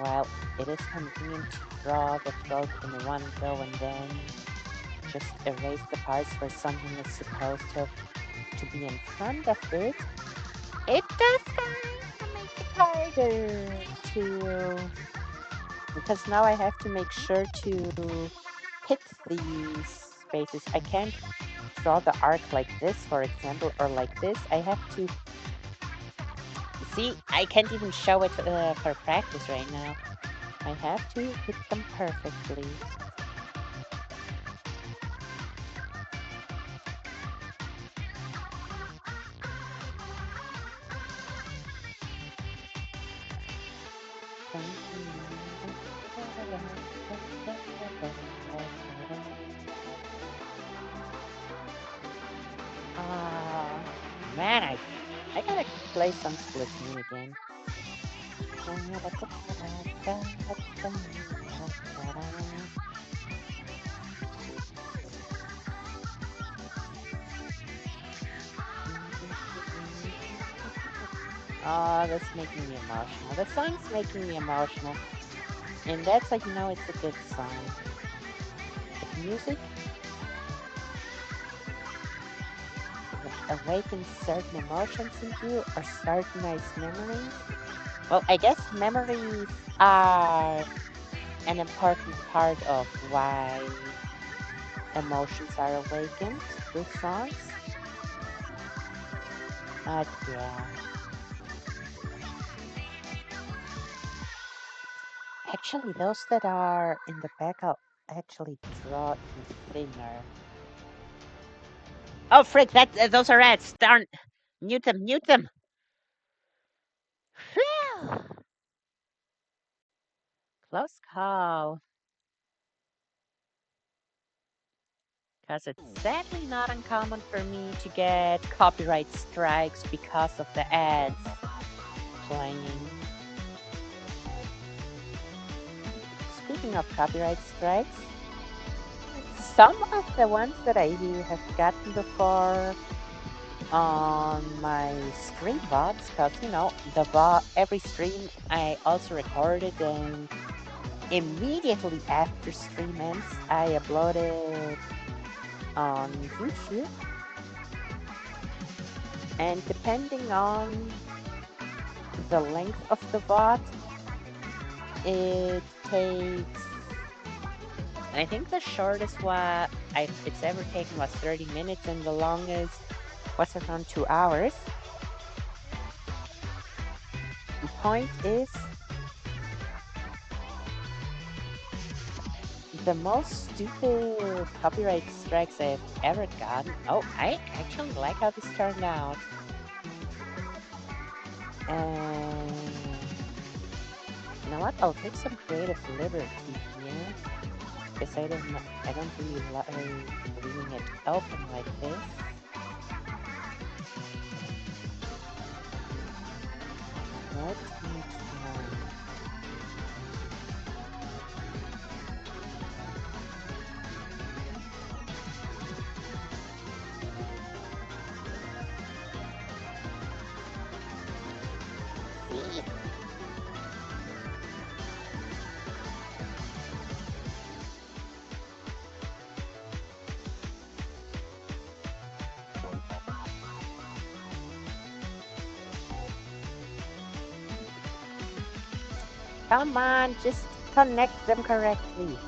Well, it is convenient to draw the throat in one go and then just erase the parts where something is supposed to be in front of it. It does kind of make it harder to, because now I have to make sure to hit these spaces. I can't draw the arc like this, for example, or like this. I have to see. I can't even show it for practice right now. I have to hit them perfectly. Ah, man, I gotta play some Splatoon again. Oh, that's making me emotional. The song's making me emotional. And that's like, it's a good song. The music awakens certain emotions in you or certain nice memories. Well, I guess memories are an important part of why emotions are awakened through songs. Yeah. Actually, those that are in the back, I'll actually draw even thinner. Oh, frick! Those are rats. Darn! Mute them! Mute them! Phew! Close call. Because it's sadly not uncommon for me to get copyright strikes because of the ads playing. Speaking of copyright strikes, some of the ones that I have gotten before on my stream VODs, because the VOD, every stream I also recorded, and immediately after stream ends, I upload it on YouTube. And depending on the length of the VOD, it takes. And I think the shortest one it's ever taken was 30 minutes, and the longest was around 2 hours. The point is, the most stupid copyright strikes I've ever gotten. Oh, I actually like how this turned out. And you know what? I'll take some creative liberty here, because I don't really like leaving it open like this. Let me try. See? Come on, just connect them correctly.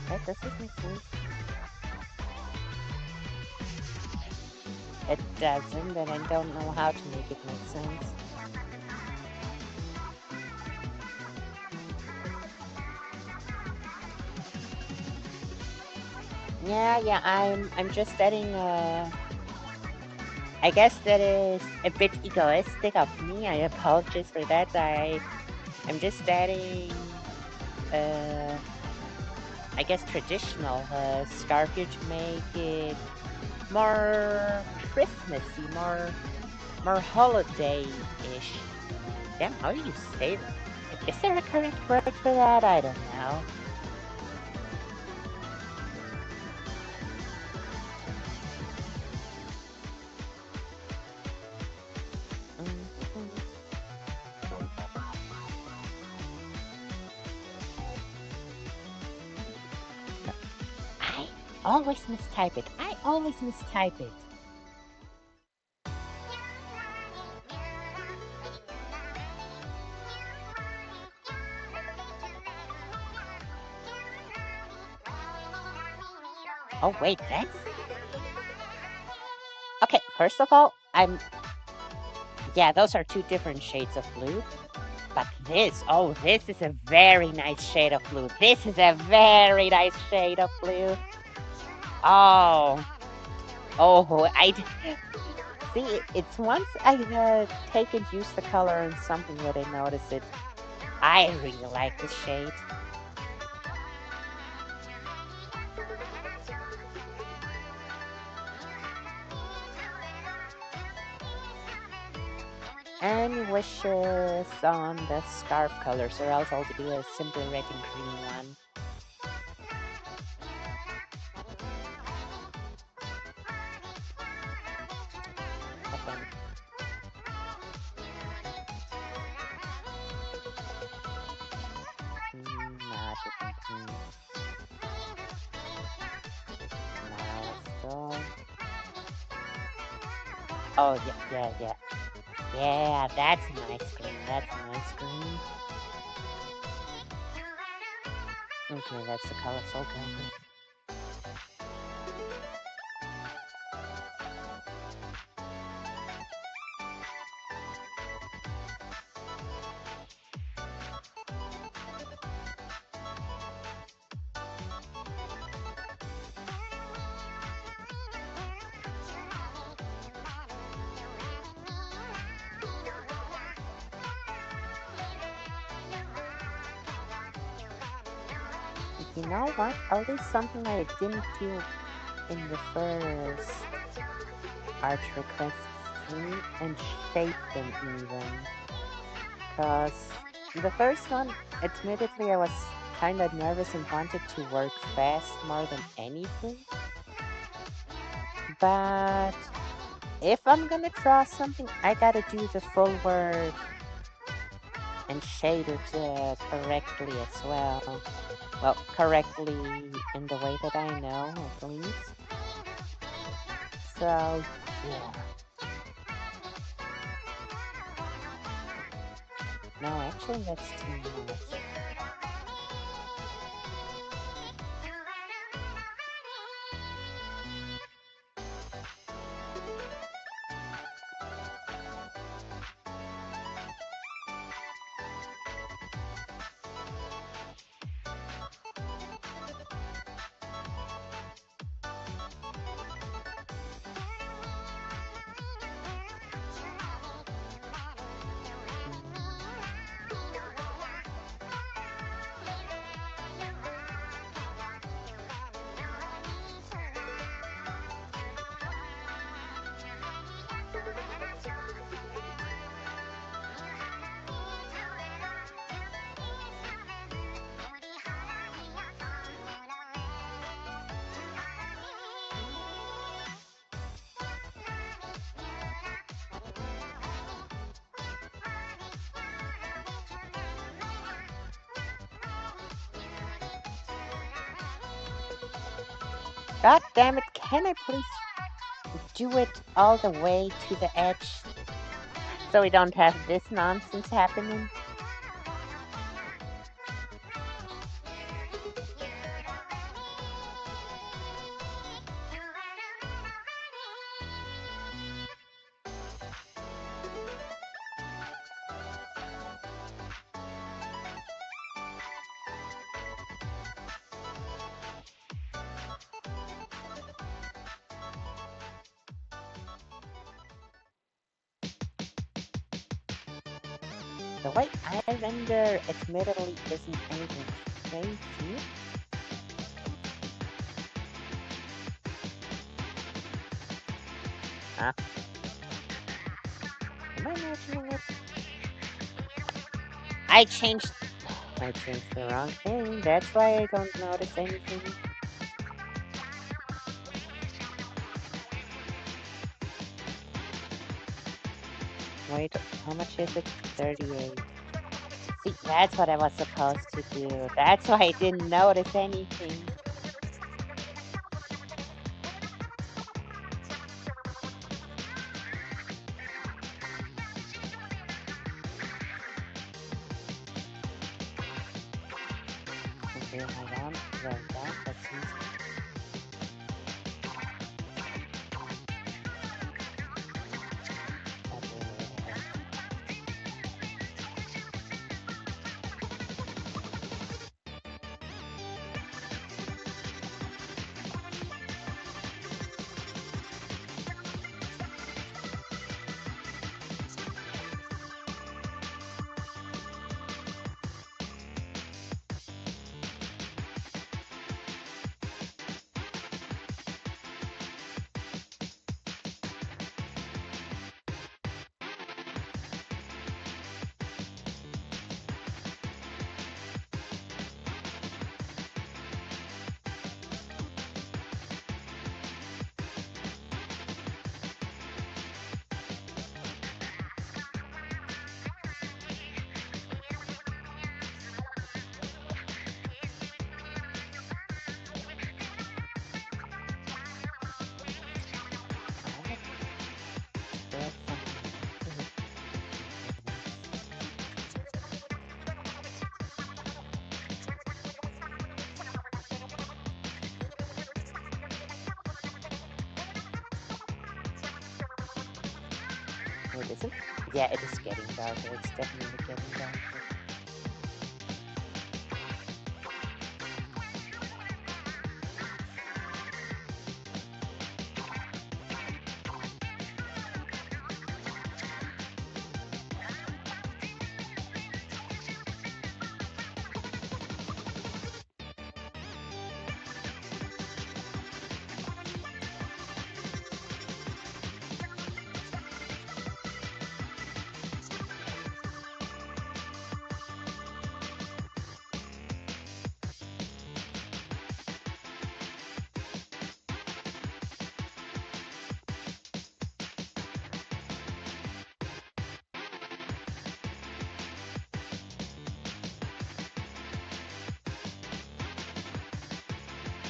Right, does this make sense? It doesn't, and I don't know how to make it make sense. Yeah, I'm just adding I guess that is a bit egoistic of me. I apologize for that. I'm just adding uh I guess traditional scarf here to make it more Christmassy, more holiday-ish. Damn, how do you say that? Is there a correct word for that? I don't know. Mhm. I always mistype it. I always mistype it. Oh wait, that's okay. First of all, yeah, those are two different shades of blue. But this is a very nice shade of blue. This is a very nice shade of blue. Oh, see. It's once I take and use the color on something that I notice it. I really like this shade. Any wishes on the scarf colors, or else I'll do a simple red and green one. Okay. Not different. Now still. Oh yeah. Yeah, that's a nice green. That's a nice green. Okay, that's the color so good. You know what? I'll do something I didn't do in the first art request stream and shape them even. Cause the first one, admittedly, I was kind of nervous and wanted to work fast more than anything. But if I'm gonna draw something, I gotta do the full work and shade it correctly as well. Well, correctly in the way that I know, at least. So, yeah. No, actually, that's too much. God damn it, can I please do it all the way to the edge so we don't have this nonsense happening? The way I render admittedly isn't anything crazy. Huh? Am I imagining it? I changed I changed the wrong thing. That's why I don't notice anything. Wait, how much is it? 38. See, that's what I was supposed to do. That's why I didn't notice anything. Okay, hold on. Well done. Let's use okay, That's something. Wait, is it? Yeah, it is getting darker. It's definitely getting darker.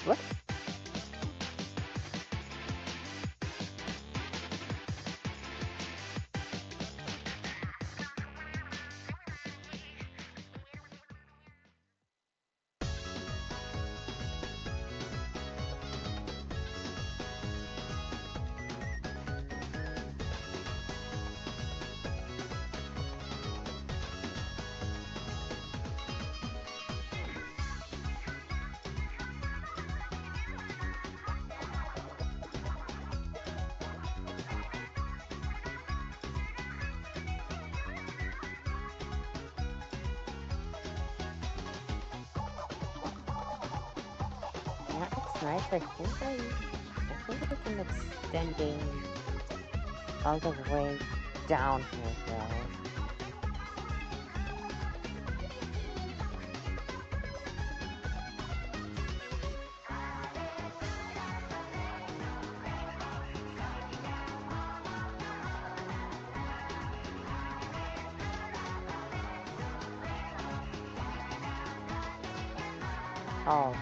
What? Yeah, it's nice. I think I can extending all the way down here though. Oh,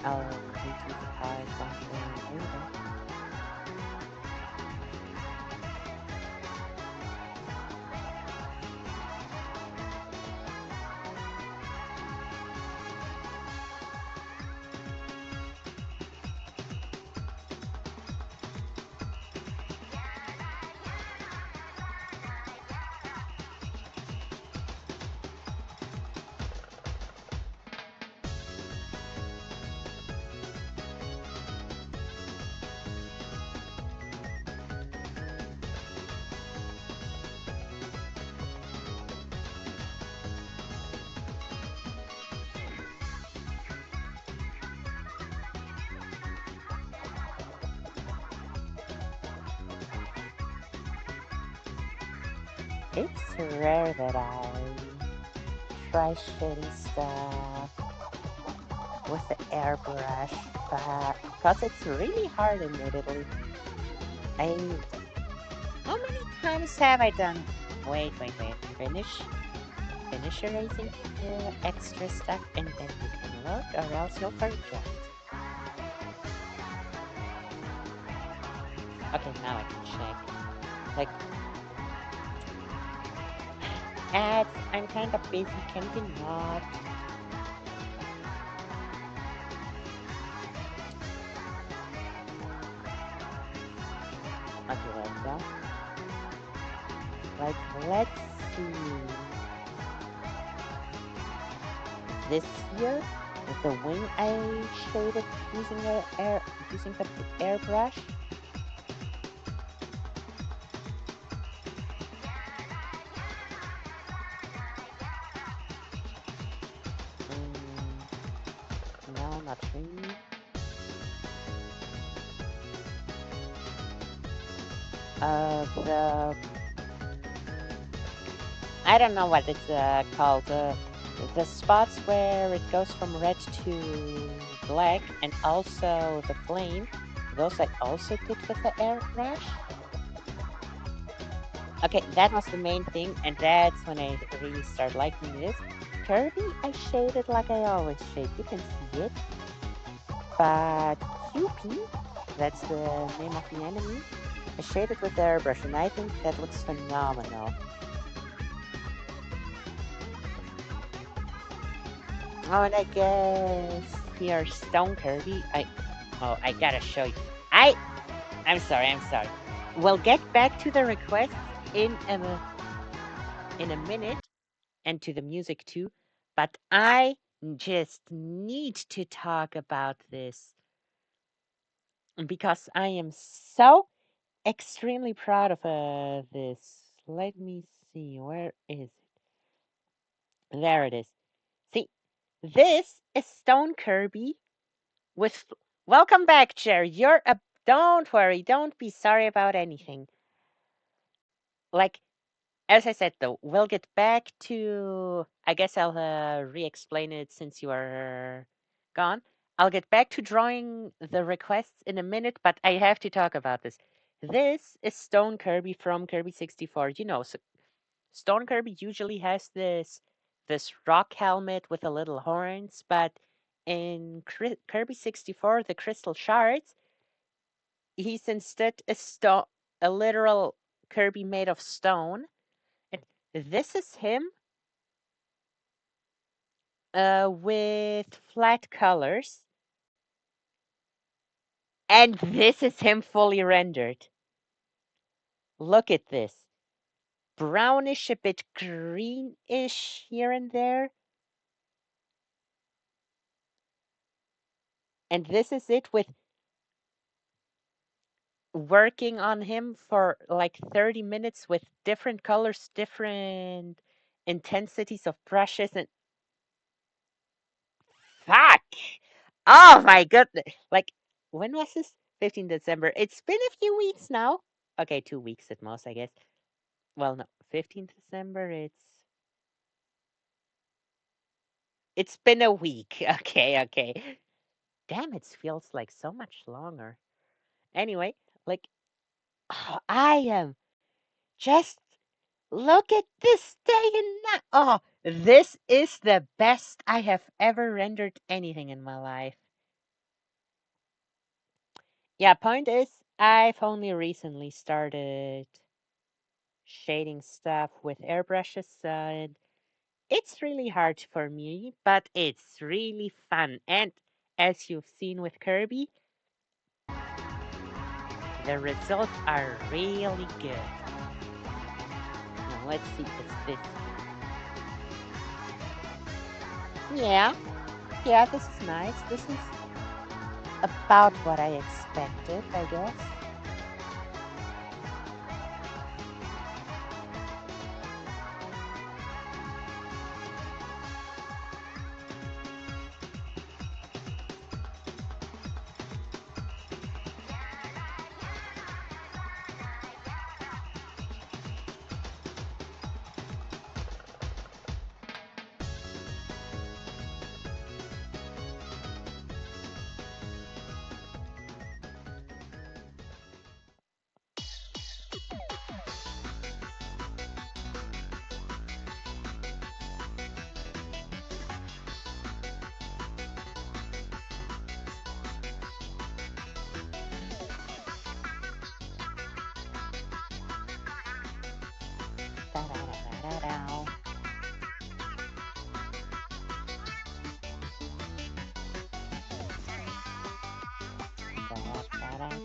I'll read you the paragraph later. It's rare that I try shading stuff with the airbrush, but because it's really hard admittedly. I How many times have I done? Wait. Finish erasing the extra stuff and then you can look, or else you'll forget. Okay, now I can check. Like, ads, I'm kind of busy, can you not? Okay, there we go. Like, let's see. This year, with the wing I shaded using the airbrush. No, not really. The I don't know what it's called. The spots where it goes from red to black, and also the flame. Those I also did with the airbrush. Okay, that was the main thing, and that's when I really start liking this. Kirby, I shaded like I always shade. You can see it. But QP, that's the name of the enemy, I shaded with the airbrush, and I think that looks phenomenal. Oh, and I guess here, Stone Kirby. I gotta show you. I'm sorry. We'll get back to the requests in in a minute, and to the music too. But I just need to talk about this because I am so extremely proud of this. Let me see, where is it? There it is. See, this is Stone Kirby with. Welcome back, Jerry. You're a. Don't worry. Don't be sorry about anything. Like, as I said, though, we'll get back to. I guess I'll re explain it since you are gone. I'll get back to drawing the requests in a minute, but I have to talk about this. This is Stone Kirby from Kirby 64. Stone Kirby usually has this rock helmet with the little horns, but in Kirby 64, the crystal shards, he's instead a literal Kirby made of stone. And this is him with flat colors, and this is him fully rendered. Look at this. Brownish, a bit greenish here and there. And this is it with working on him for like 30 minutes with different colors, different intensities of brushes, and fuck! Oh my goodness! Like, when was this? 15 December. It's been a few weeks now. Okay, 2 weeks at most, I guess. Well, no, 15th December, it's been a week. Okay. Damn, it feels like so much longer. Anyway, like, oh, I am just look at this day and night. Oh, this is the best I have ever rendered anything in my life. Yeah, point is, I've only recently started shading stuff with airbrushes, so it's really hard for me, but it's really fun. And as you've seen with Kirby, the results are really good. Now let's see, it's this. Yeah, yeah, this is nice. This is about what I expected, I guess. Da-da-da-da-da-da. Da-da-da-da-da-da.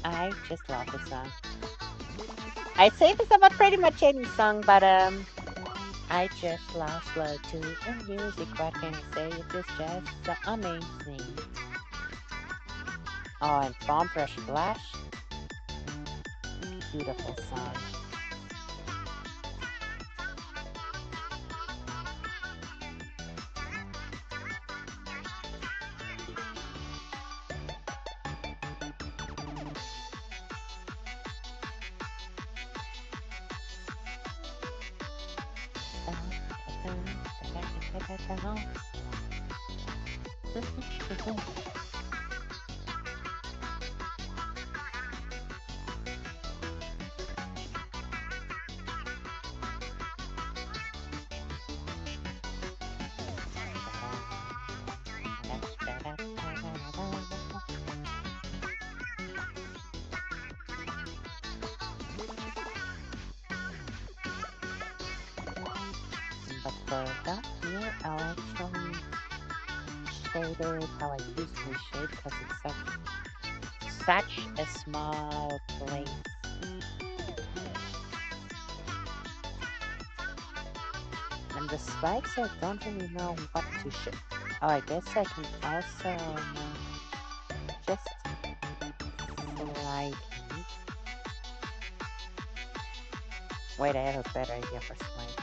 I just love the song. I say this about pretty much any song, but I just love slow too. And music, what can I say? It is just so amazing. Oh, and Bomb Rush Flash, beautiful song. But for that here, I'll actually shade it how I usually shade because it's such a small place. And the spikes, I don't really know what to shade. Oh, I guess I can also just slightly. Wait, I have a better idea for slightly.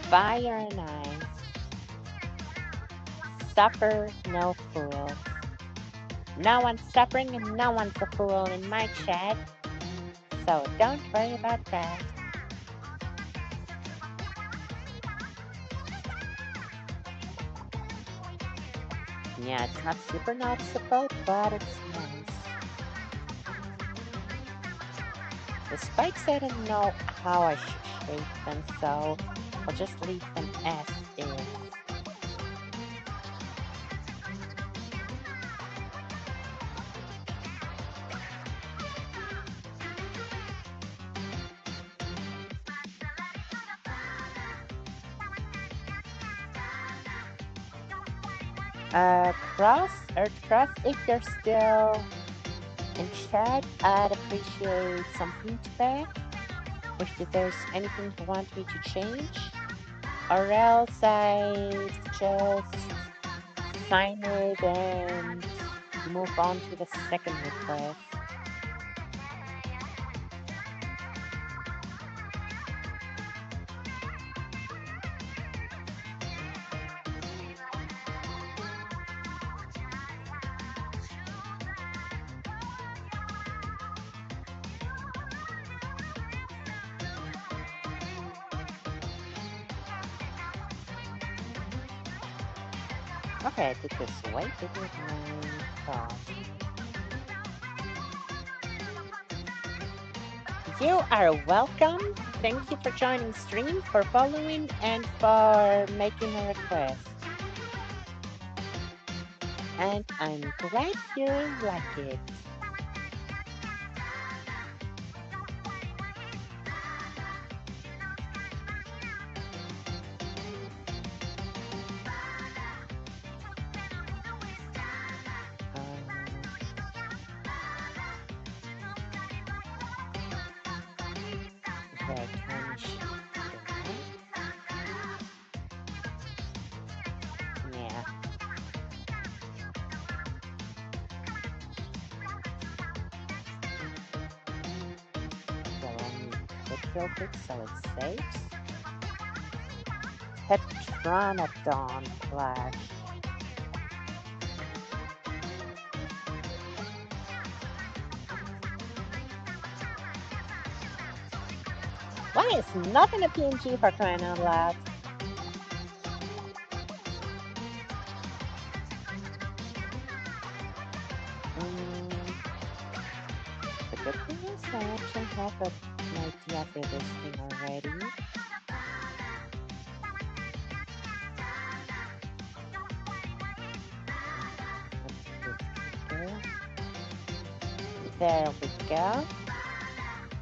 Fire and ice. Suffer no fool. No one's suffering and no one's a fool in my chat, so don't worry about that. Yeah, it's not super noticeable, but it's nice. The spikes, I don't know how I should shape them, so I'll just leave them as is. Cross, Earth Cross, if you're still in chat, I'd appreciate some feedback. If there's anything you want me to change, or else I just sign it and move on to the second request. Okay, I think this way bigger than I thought. You are welcome. Thank you for joining stream, for following, and for making a request. And I'm glad you like it. Very tarnish. Yeah. So let me click real quick so it saves. Tetranodon Flash. Why is nothing a PNG for crying out loud? The good thing is I actually have an idea for this thing already. There we go.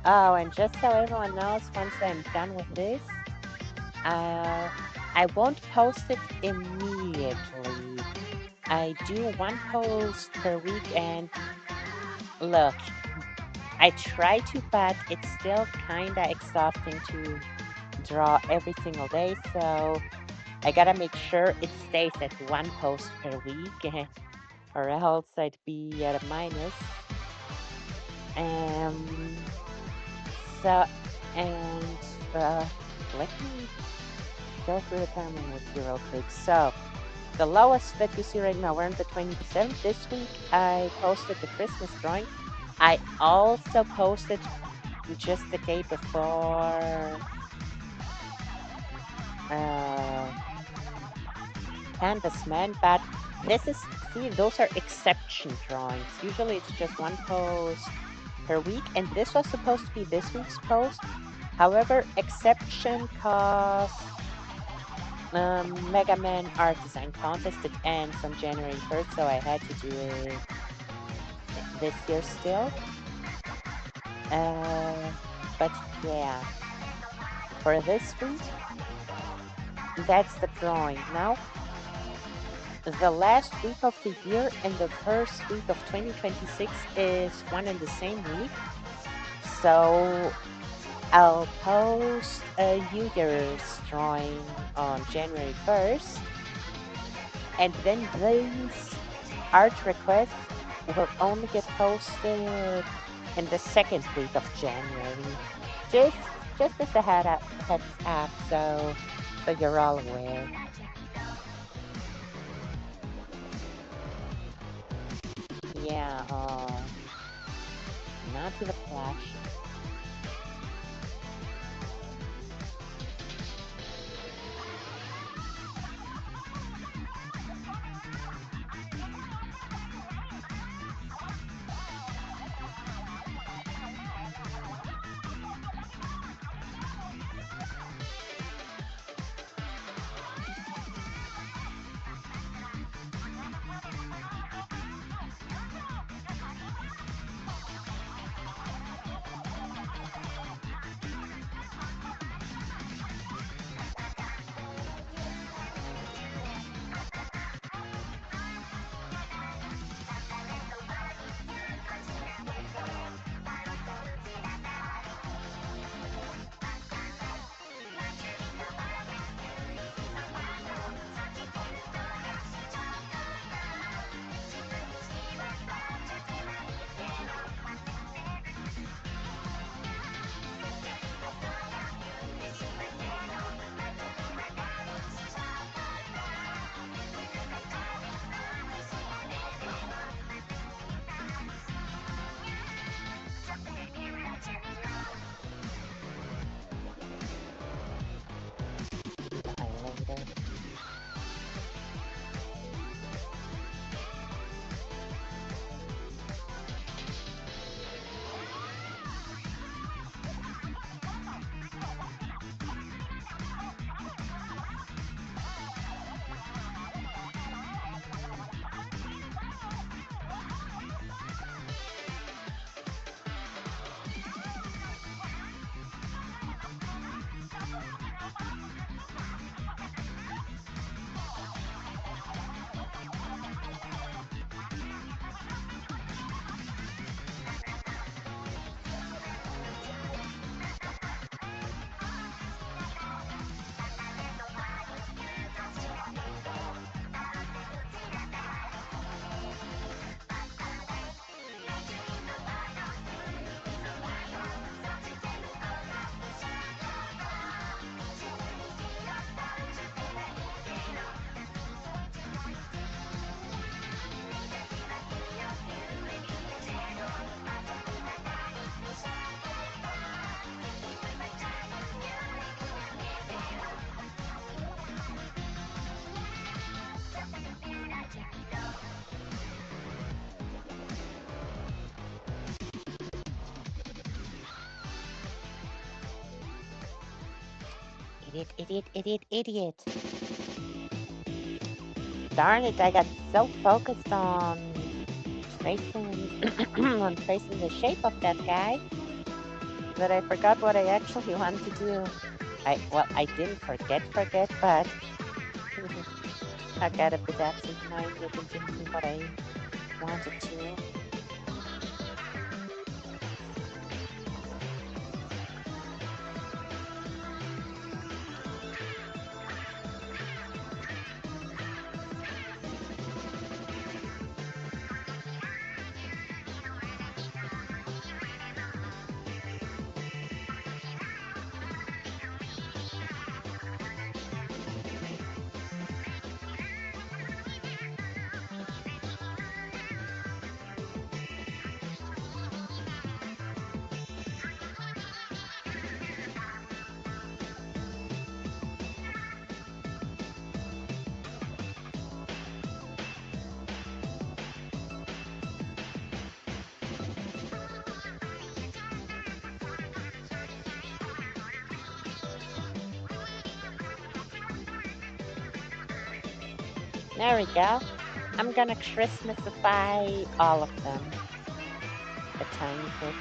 Oh, and just so everyone knows, once I'm done with this, I won't post it immediately. I do one post per week, and look, I try to, but it's still kinda exhausting to draw every single day, so I gotta make sure it stays at one post per week, or else I'd be at a minus. Um, so, and let me go through the timeline with you real quick. So, the lowest that you see right now, we're on the 27th. This week, I posted the Christmas drawing. I also posted just the day before uh, Canvas Man, but this is, see, those are exception drawings. Usually it's just one post per week, and this was supposed to be this week's post. However, exception cause Mega Man Art Design Contest. It ends on January 1st, so I had to do it this year still. But yeah, for this week, that's the drawing. Now, the last week of the year and the first week of 2026 is one and the same week. So I'll post a New Year's drawing on January 1st, and then these art requests will only get posted in the second week of January. Just just as a heads up, so you're all aware. Yeah, not to the flash. Idiot, idiot, idiot, idiot. Darn it, I got so focused on tracing on tracing the shape of that guy that I forgot what I actually wanted to do. I didn't forget, but I got a bit absent-minded and didn't do what I wanted to. There we go. I'm gonna Christmasify all of them a tiny bit.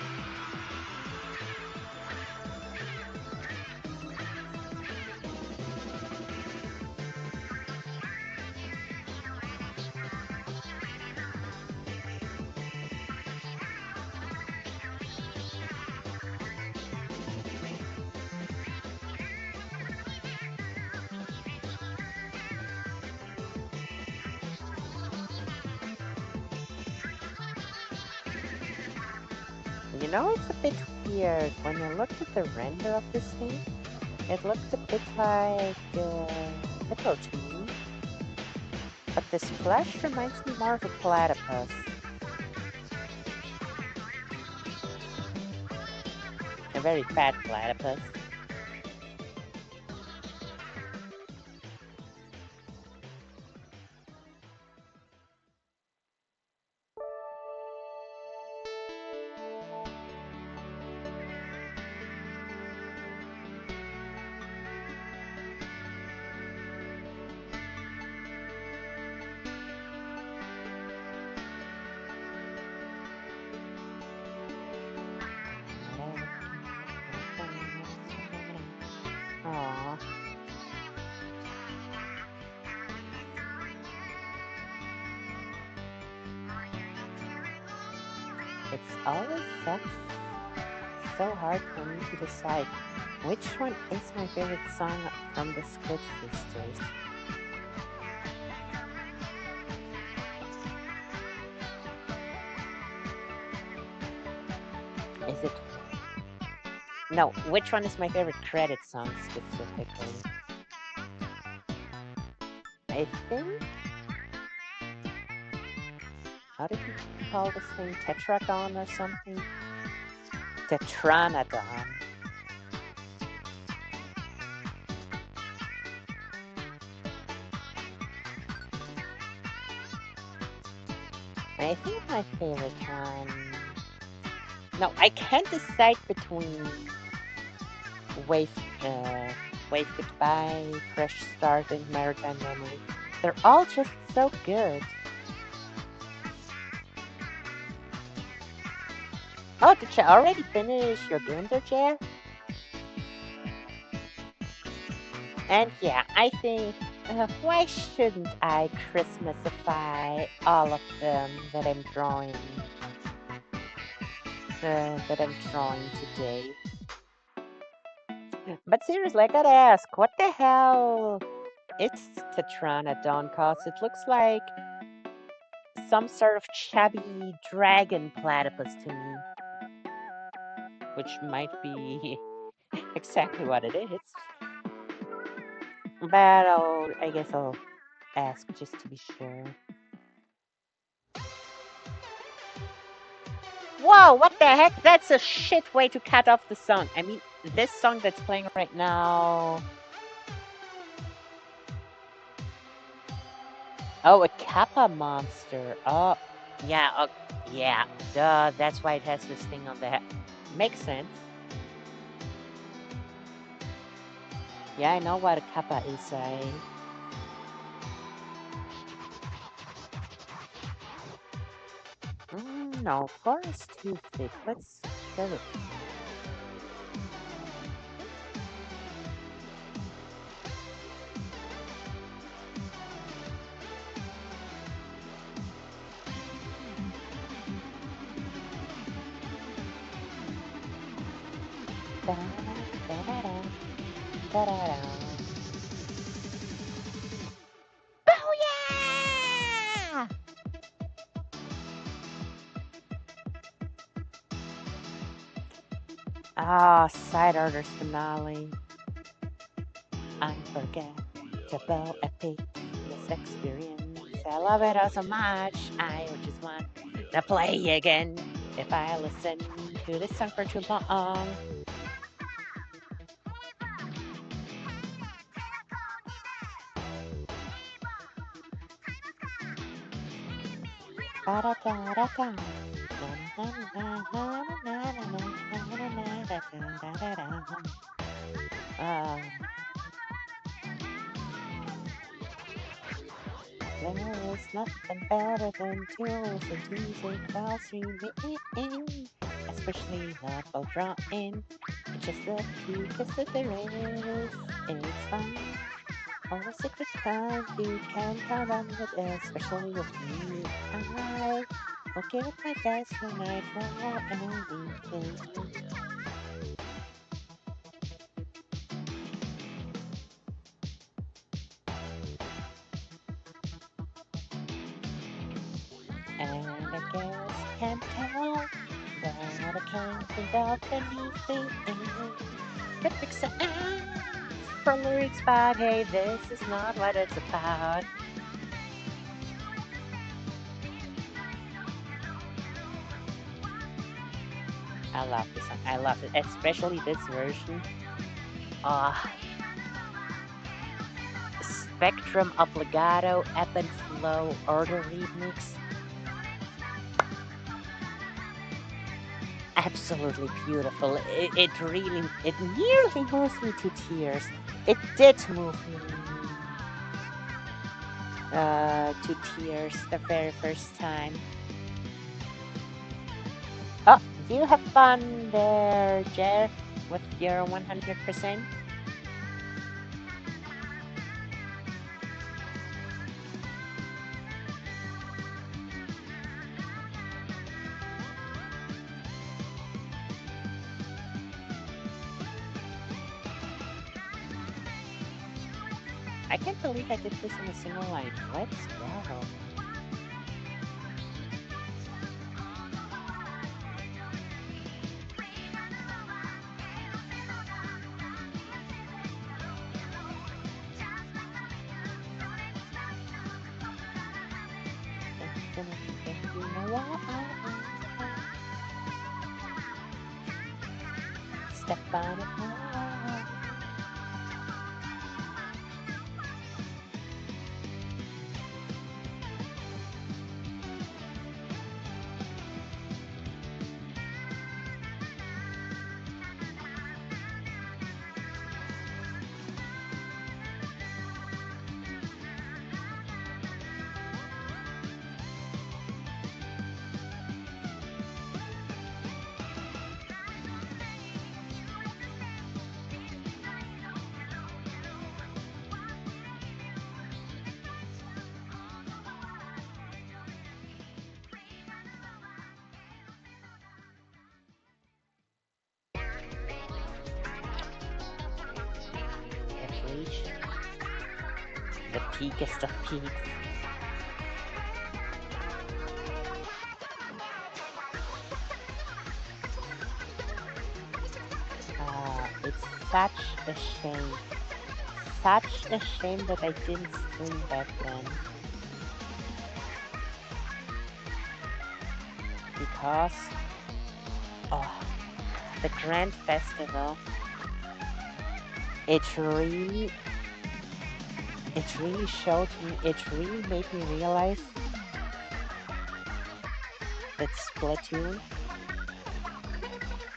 You know, it's a bit weird. When I looked at the render of this thing, it looked a bit like hippo to me. But this flesh reminds me more of a platypus. A very fat platypus. Aww. It's always so hard for me to decide which one is my favorite song from the Split Sisters. Is it? No, which one is my favorite credit song specifically? I think. How did you call this thing? Tetragon or something? Tetranodon. I think my favorite one. No, I can't decide between Wave, uh, Wave Goodbye, Fresh Start, and Maritime Memory. They're all just so good. Oh, did you already finish your Dunder Chair? And yeah, I think why shouldn't I Christmasify all of them that I'm drawing today? But seriously, I gotta ask, what the hell is Tetranodon? Cause it looks like some sort of chubby dragon platypus to me, which might be exactly what it is. But I guess I'll ask just to be sure. Whoa, what the heck? That's a shit way to cut off the song. I mean, this song that's playing right now. Oh, a Kappa monster. Oh, yeah, yeah. Duh, that's why it has this thing on the head. Makes sense. Yeah, I know what a kappa is, right? No, 4 is too thick. Let's go with da-da-da, da-da-da, da-da-da. Booyah! Ah, side orders finale. Unforgettable, epic, this experience. I love it all so much. I would just want to play again. If I listen to this song for too long. Ba-da-da-da-da. Uh, there is nothing better than to listen to music while streaming, especially not while drawing. It's just the cutest that there is. It's fun. All the secret time you can count on it, especially with me. I will give it my best when I try anything. And I guess can't tell that I can't think of anything that makes sense for lyrics, but hey, this is not what it's about. I love this song. I love it, especially this version. Ah, Spectrum of Legato, Ebb and Flow, Order Remix. Absolutely beautiful. It nearly moves me to tears. It did move me to tears the very first time. Oh, you have fun there, Jeff, with your 100%. I can't believe I did this in a single line. Let's go. You know what? Step on it. It reached the peakest of peaks. It's such a shame. Such a shame that I didn't stream back then. Because, oh, the Grand Festival, it really, it really showed me, it really made me realize that Splatoon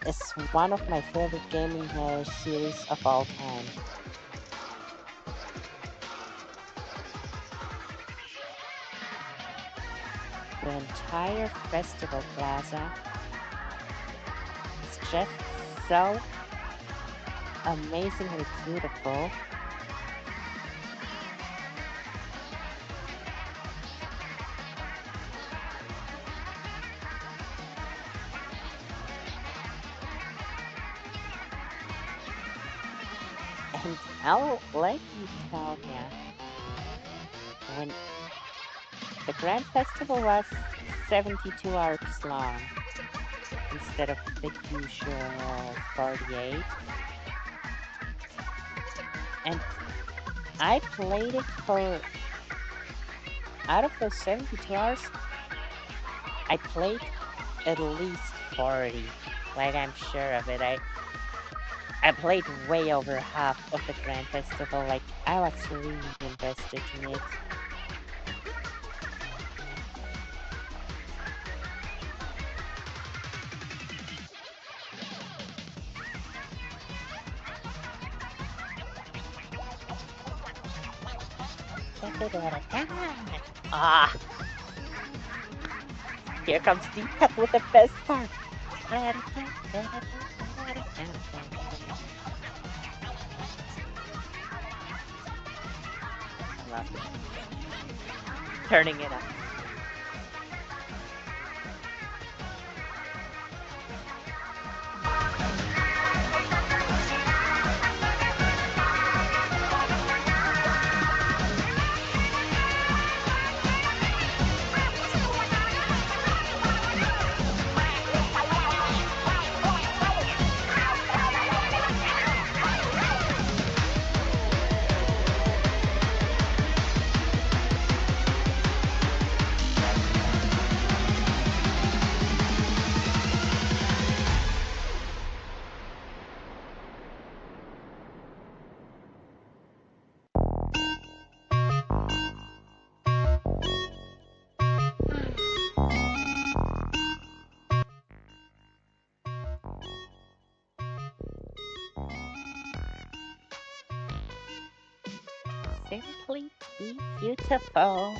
is one of my favorite gaming series of all time. the entire festival plaza is just so amazingly beautiful. And I'll let you tell you, when the Grand Festival was 72 hours long instead of the usual 48, and I played it for, out of those 72 hours, I played at least 40. Like, I'm sure of it. I played way over half of the Grand Festival. Like, I was really invested in it. Ah, here comes Deepak with the best part. Love it. Turning it up. Simply be beautiful.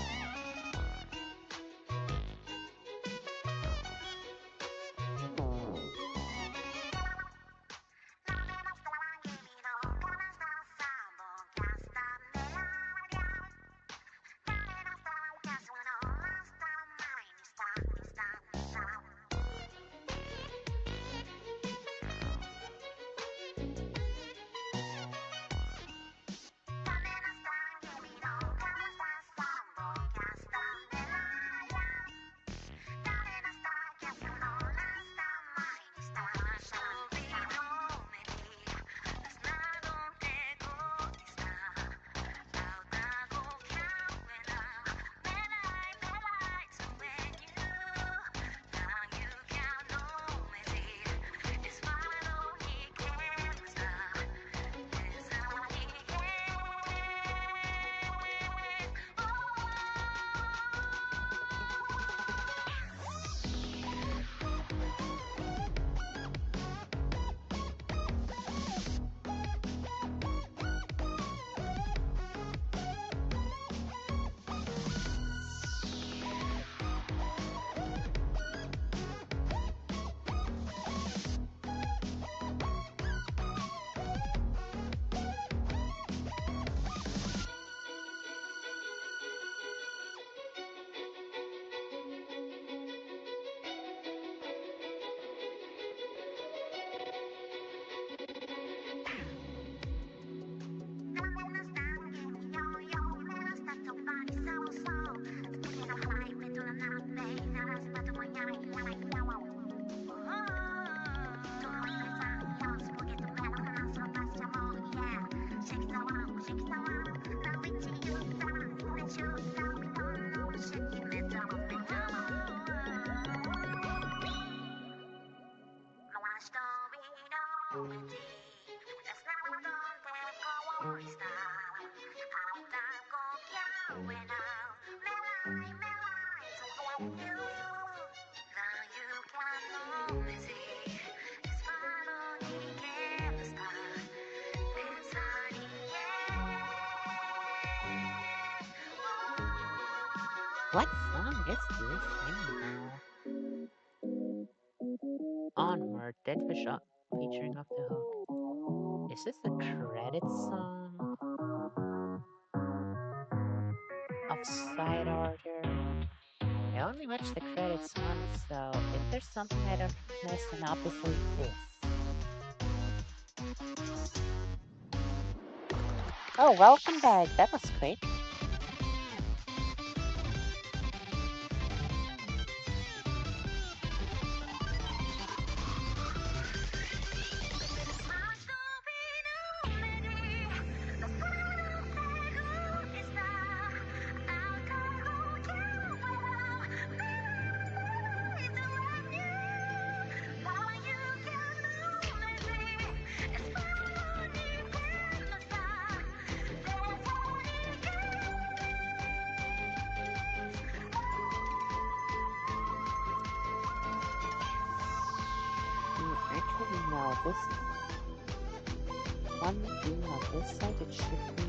What song? Is this anyhow? Onward, that fish featuring off the hook. Is this the credit song of Side Order? I only watched the credits once, so if there's something I don't recognize, then obviously this. Oh, welcome back. That was quick. Actually, no. This one being on this side, it should be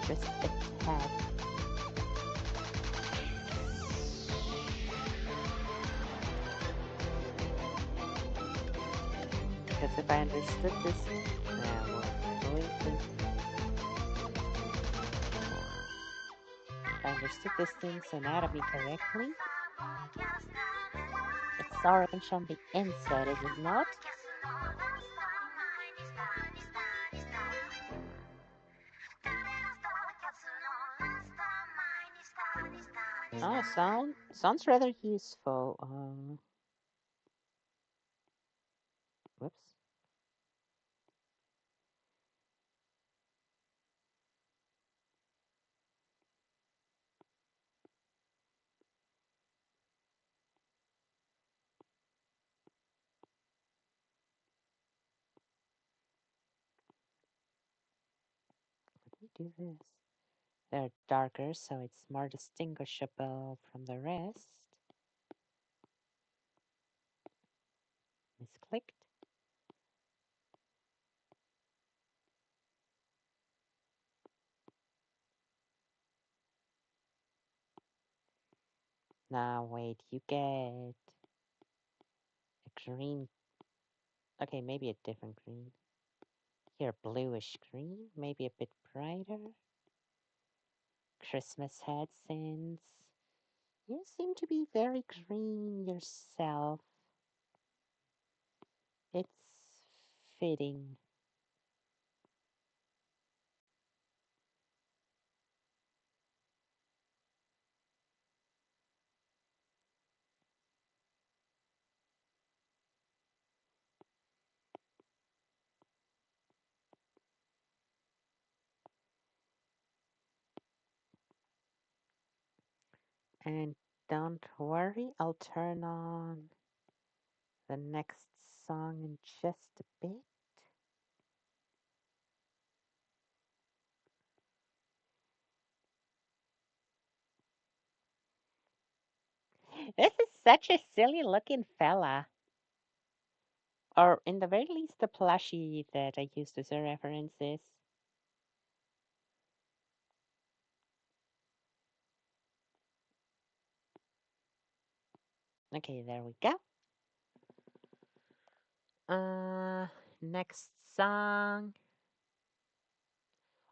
just a tad. Because if I understood this, if I understood this thing's anatomy correctly, it's orange on the inside, is it not? Oh, sounds rather useful. Whoops. Let me do this. They're darker, so it's more distinguishable from the rest. Misclicked. Now wait, you get a green. Okay, maybe a different green. Here, bluish green, maybe a bit brighter. Christmas hat since you seem to be very green yourself. It's fitting. And don't worry, I'll turn on the next song in just a bit. This is such a silly looking fella. Or in the very least, the plushie that I used as a reference is. Okay, there we go. Next song.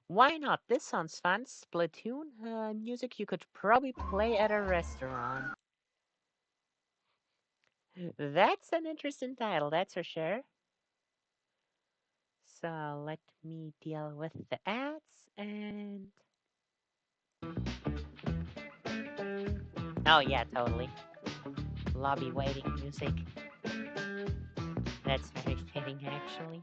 Why not? This sounds fun. Splatoon music you could probably play at a restaurant. That's an interesting title, that's for sure. So let me deal with the ads and. Oh, yeah, totally. Lobby waiting music. That's very fitting, actually.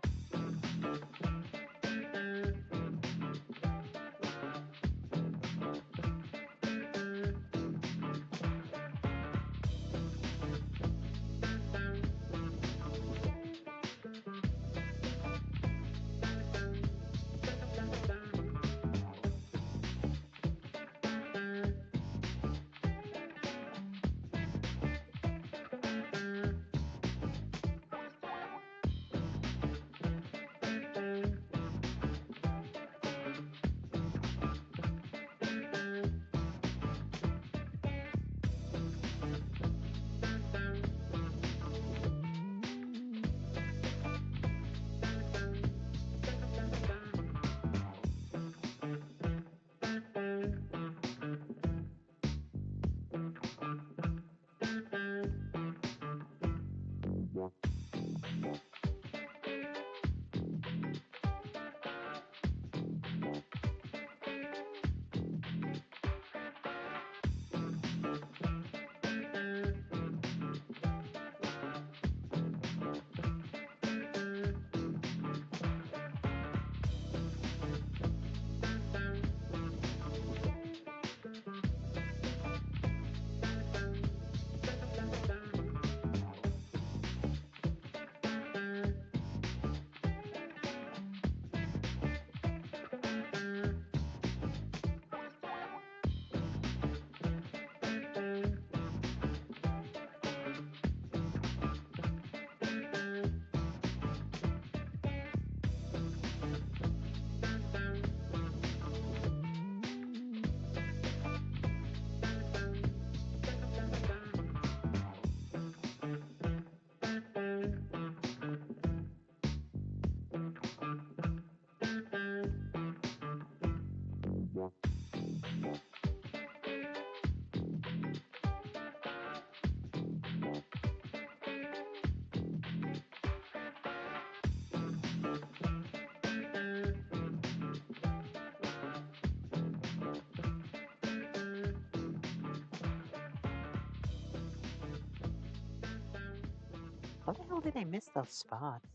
How the hell did I miss those spots?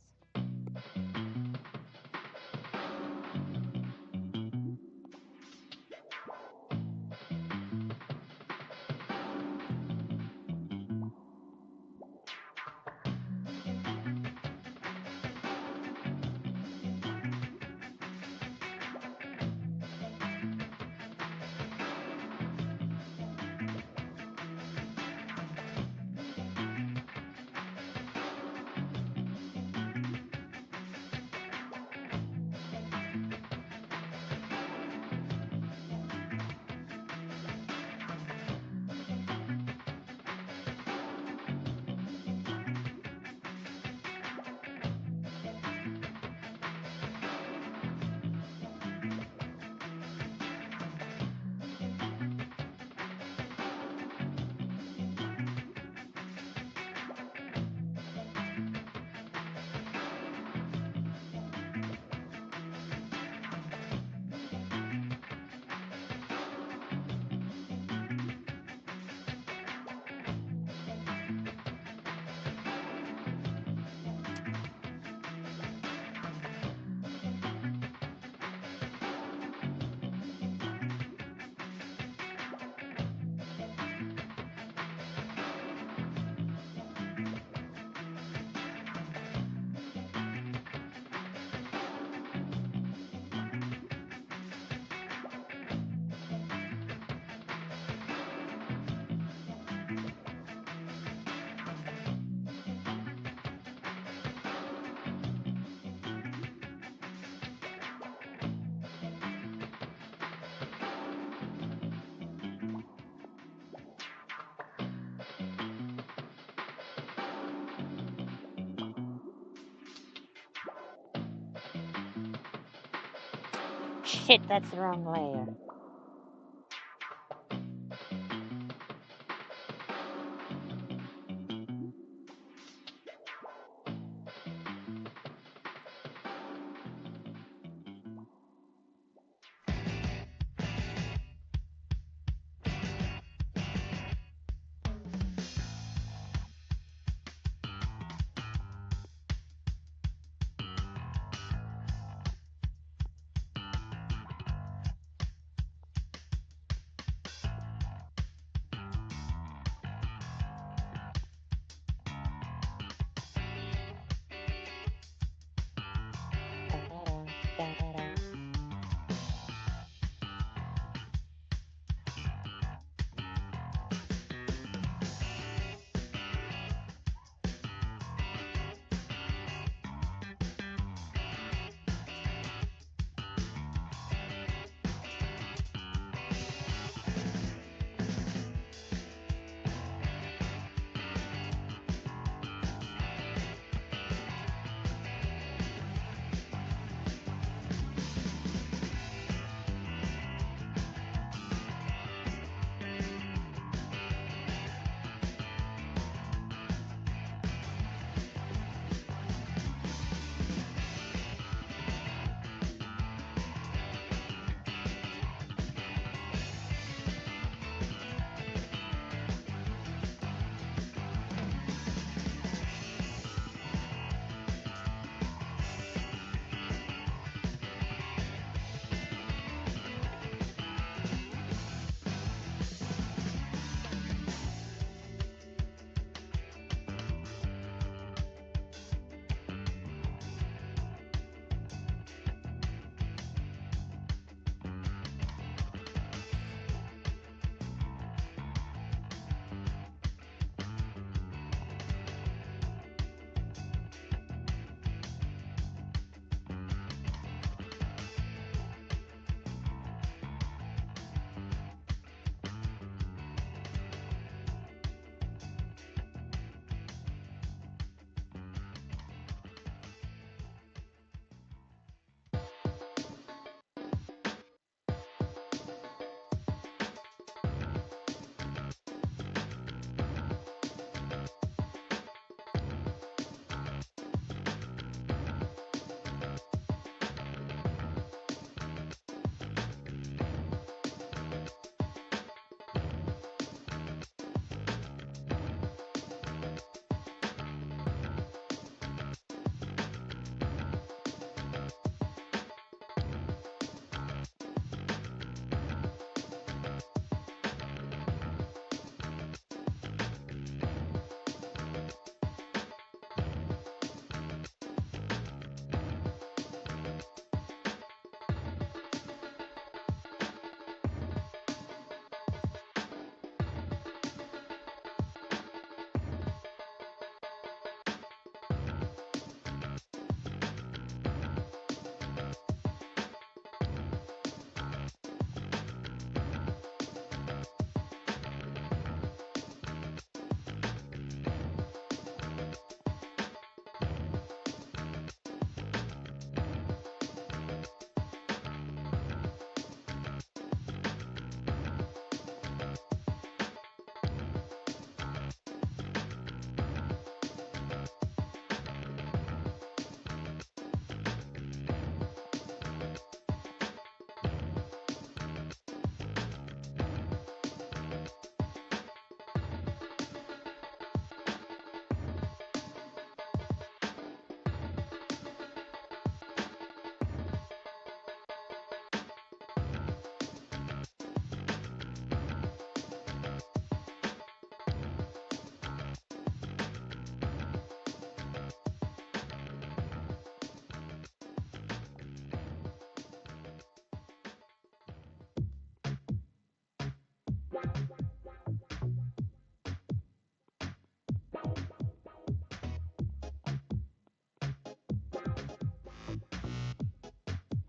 Shit, that's the wrong layer.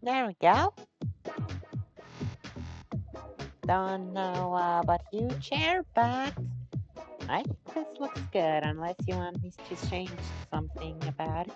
There we go. Don't know about you, chair, but I think this looks good, unless you want me to change something about it.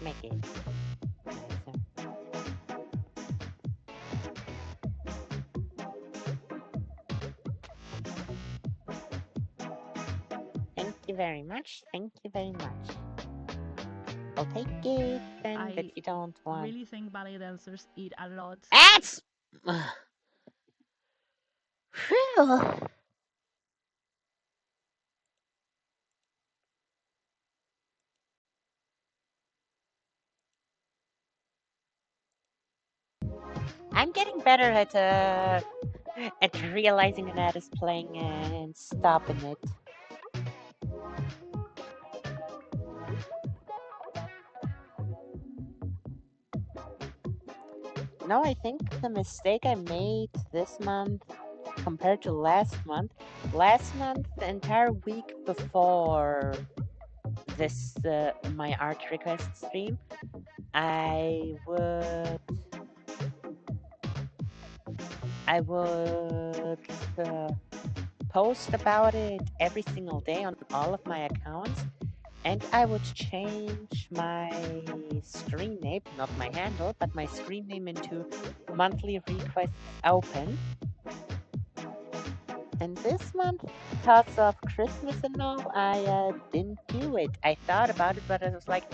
Make it nicer. Thank you very much. Thank you very much. I'll take it then, but I you don't want. really think ballet dancers eat a lot. That's. Phew. I'm getting better at realizing an ad is playing and stopping it. No, I think the mistake I made this month compared to last month, the entire week before this my art request stream, I would I would uh, post about it every single day on all of my accounts, and I would change my screen name, not my handle, but my screen name into monthly requests open. And this month, because of Christmas and all, I didn't do it. I thought about it, but I was like,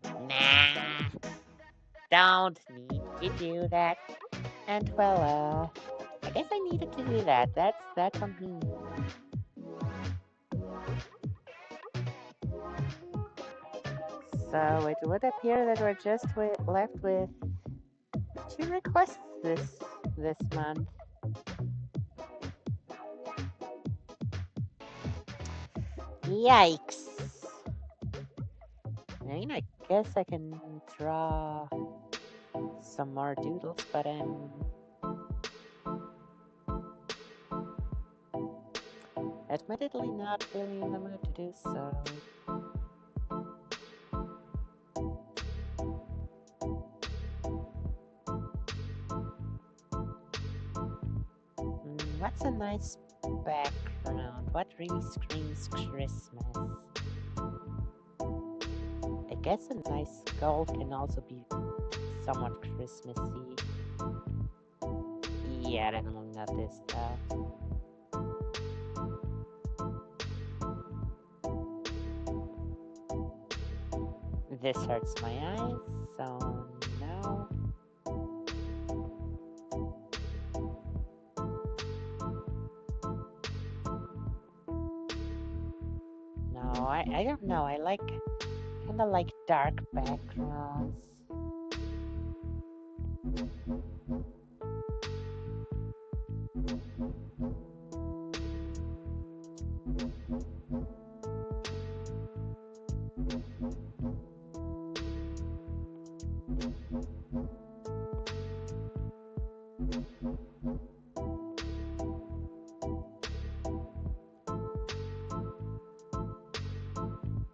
nah, don't need to do that. And well, I guess I needed to do that. That's on me. So it would appear that we're just left with 2 requests this month. Yikes! I mean, I guess I can draw some more doodles, but I'm admittedly not really in the mood to do so. What's a nice background? What really screams Christmas? I guess a nice gold can also be somewhat Christmassy. Yeah, definitely not this though. This hurts my eyes, so no. No, I don't know. I like kind of like dark backgrounds.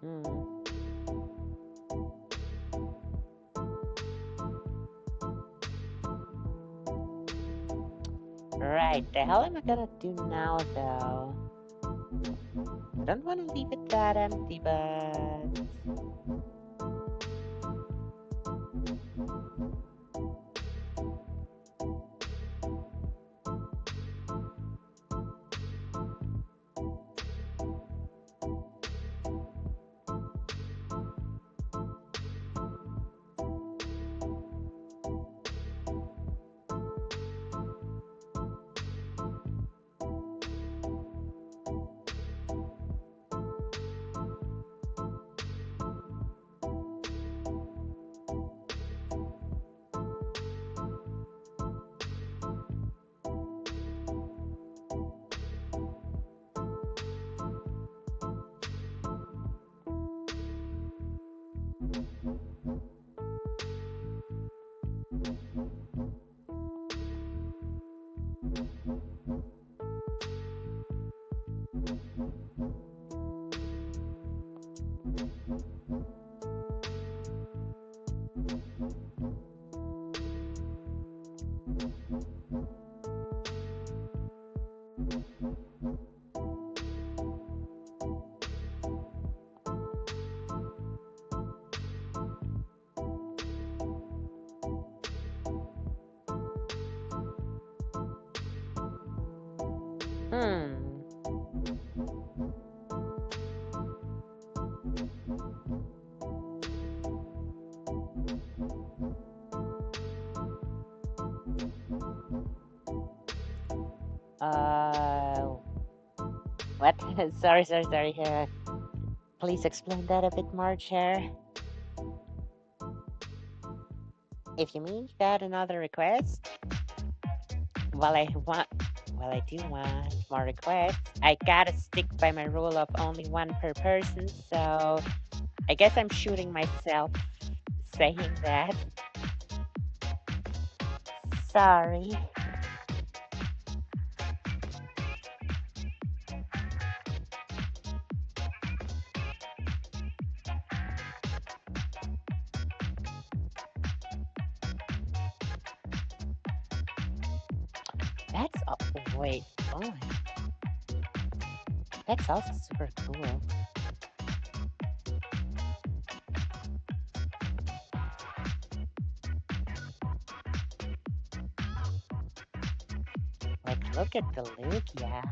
Hmm. Right, the hell am I gonna do now though? I don't want to leave it that empty, but Hmm. Uh, what? Sorry. Please explain that a bit more, Chair. If you mean that another request, well, I want, well, I do want more requests. I gotta stick by my rule of only one per person, so I guess I'm shooting myself saying that. Sorry. That's wait. Oh, that's also super cool. Like, look at the look, yeah.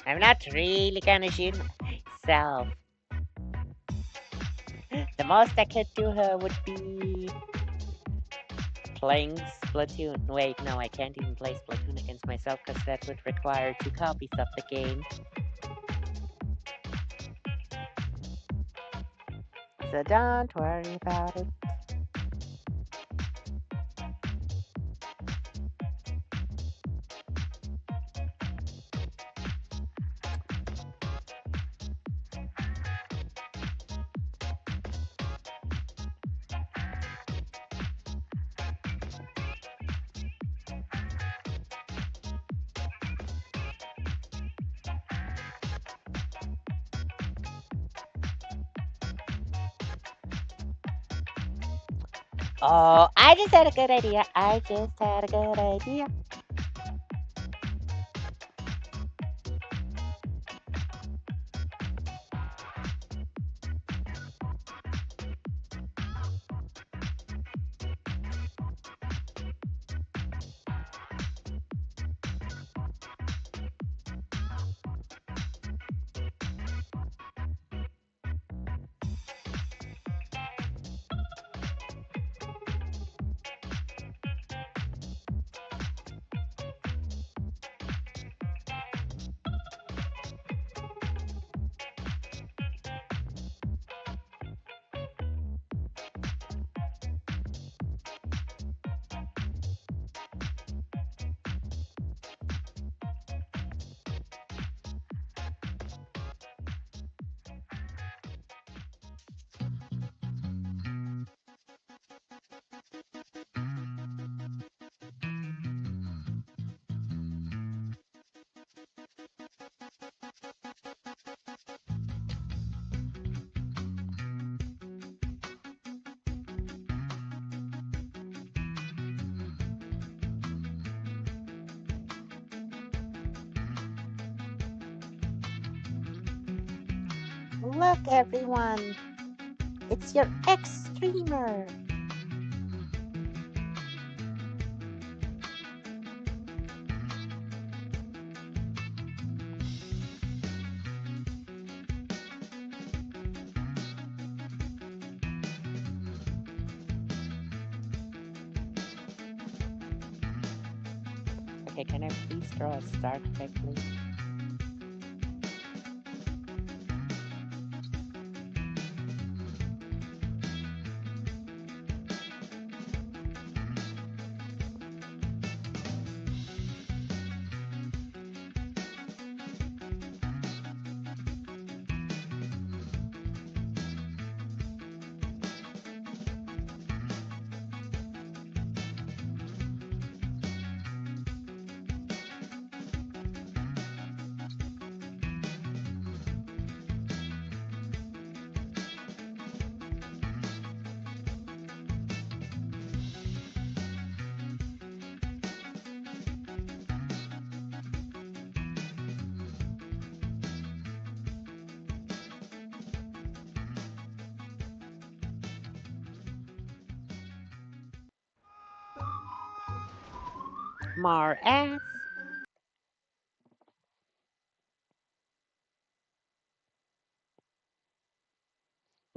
I'm not really gonna shoot myself. The most I could do would be playing Splatoon. Wait, no, I can't even play Splatoon against myself because that would require 2 copies of the game. So don't worry about it. Oh, I just had a good idea. I just had a good idea. Look, everyone. It's your ex-streamer. Okay, can I please throw a start effect, please? More ass.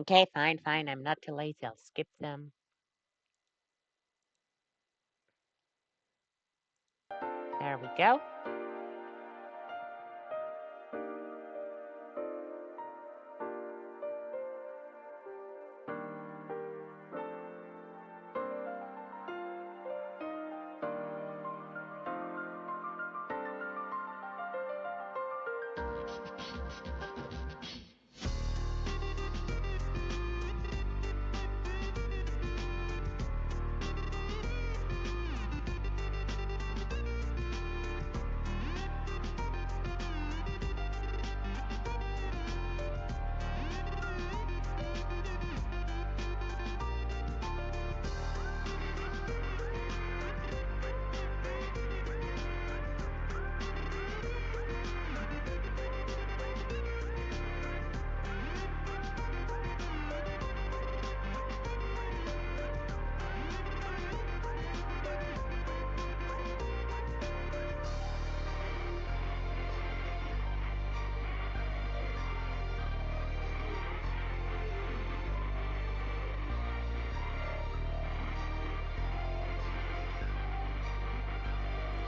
Okay, fine, fine. I'm not too lazy. I'll skip them. There we go.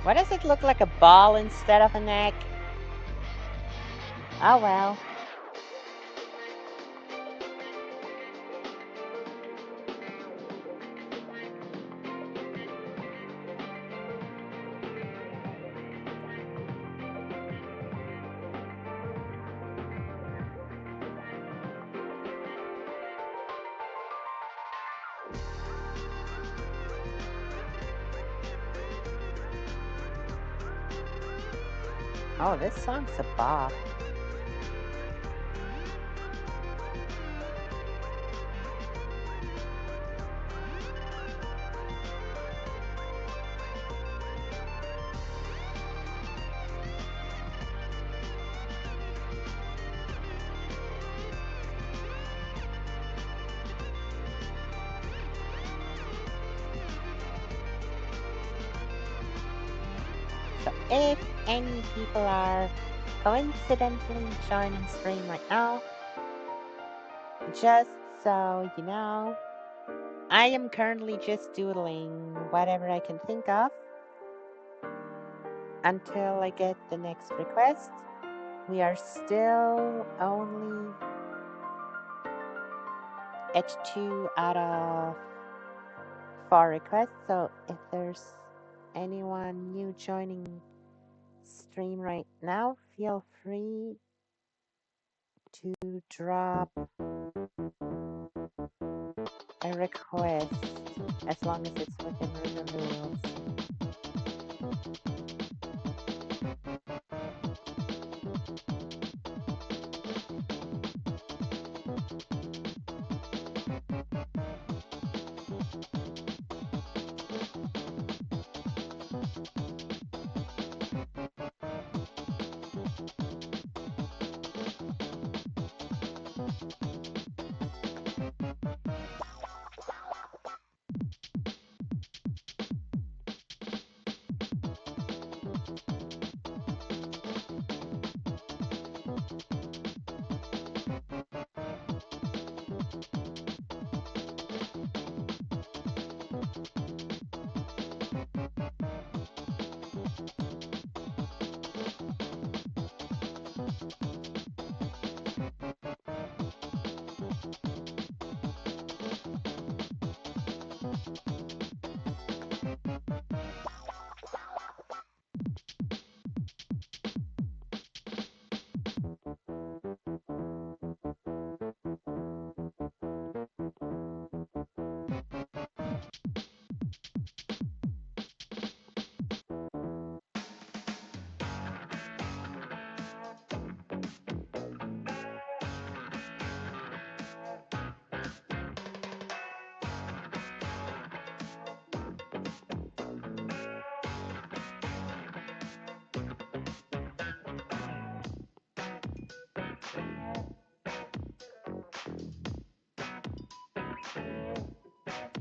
Why does it look like a ball instead of a neck? Oh well. Oh, this song's a bop. So if any people are coincidentally joining stream right now, just so you know, I am currently just doodling whatever I can think of until I get the next request. We are still only at 2 out of 4 requests, so if there's anyone new joining stream right now, feel free to drop a request as long as it's within the rules.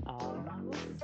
Almost.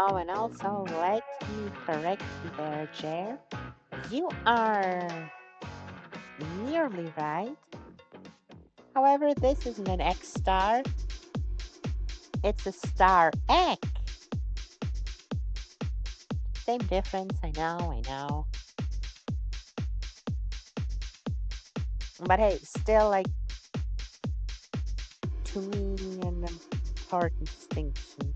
Oh, and also let me correct you there, Jer. You are nearly right. However, this isn't an X star, it's a star X. Same difference, I know, I know. But hey, still, like, to me, an important distinction.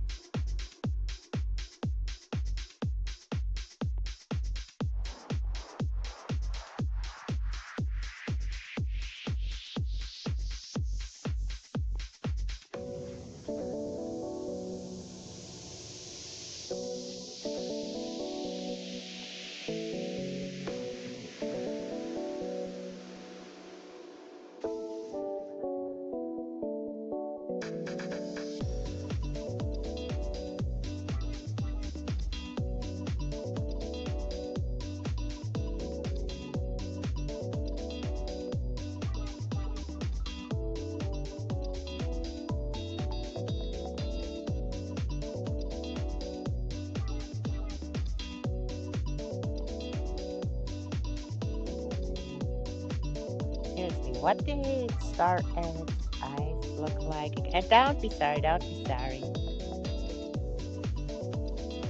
Seriously, what did Star Ed's eyes look like? And don't be sorry, don't be sorry.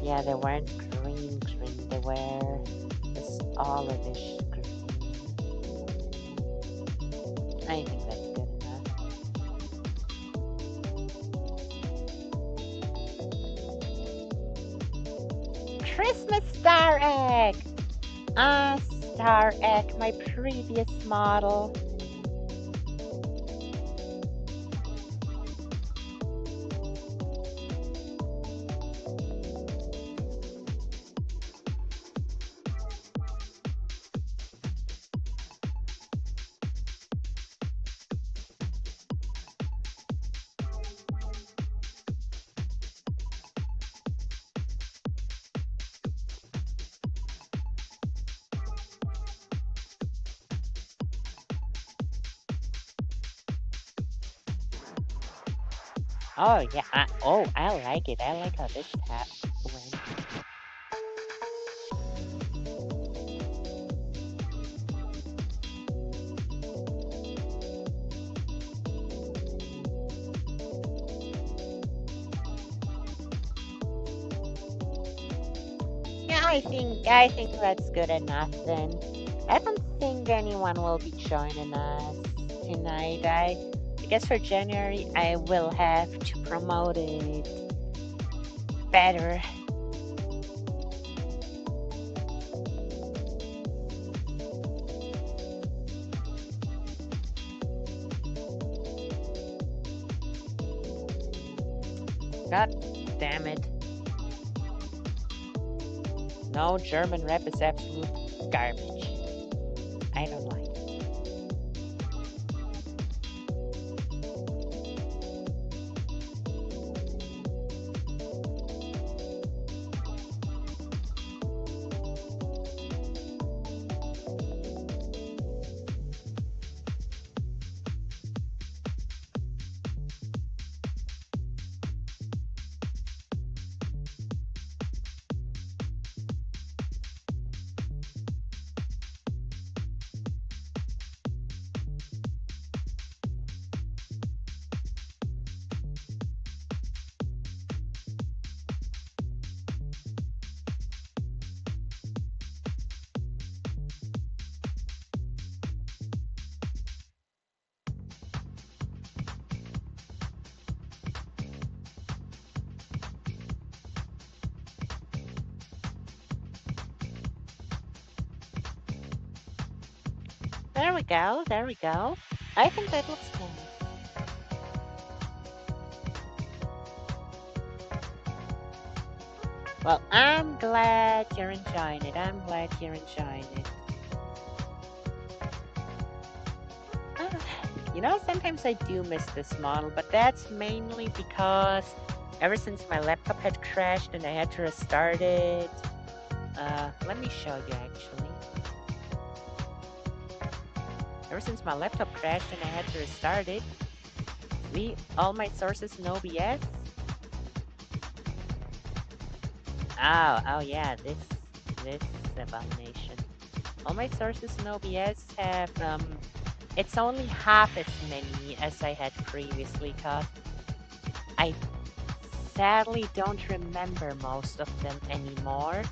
Yeah, they weren't green, they were this olivish green. I think that's good enough. Christmas Star Egg! Ah, Star Egg, my previous model. Oh yeah, I like it. I like how this hat went. Yeah, I think that's good enough then. I don't think anyone will be joining us tonight. I guess for January I will have to promote it better. God damn it. No, German rap is absolute garbage. I don't like it. There we go, there we go. I think that looks nice. Well, I'm glad you're enjoying it. I'm glad you're enjoying it. Ah, sometimes I do miss this model, but that's mainly because ever since my laptop had crashed and I had to restart it, let me show you actually. Ever since my laptop crashed and I had to restart it, see all my sources in OBS? Oh, yeah, this abomination. All my sources in OBS have it's only half as many as I had previously caught. I sadly don't remember most of them anymore.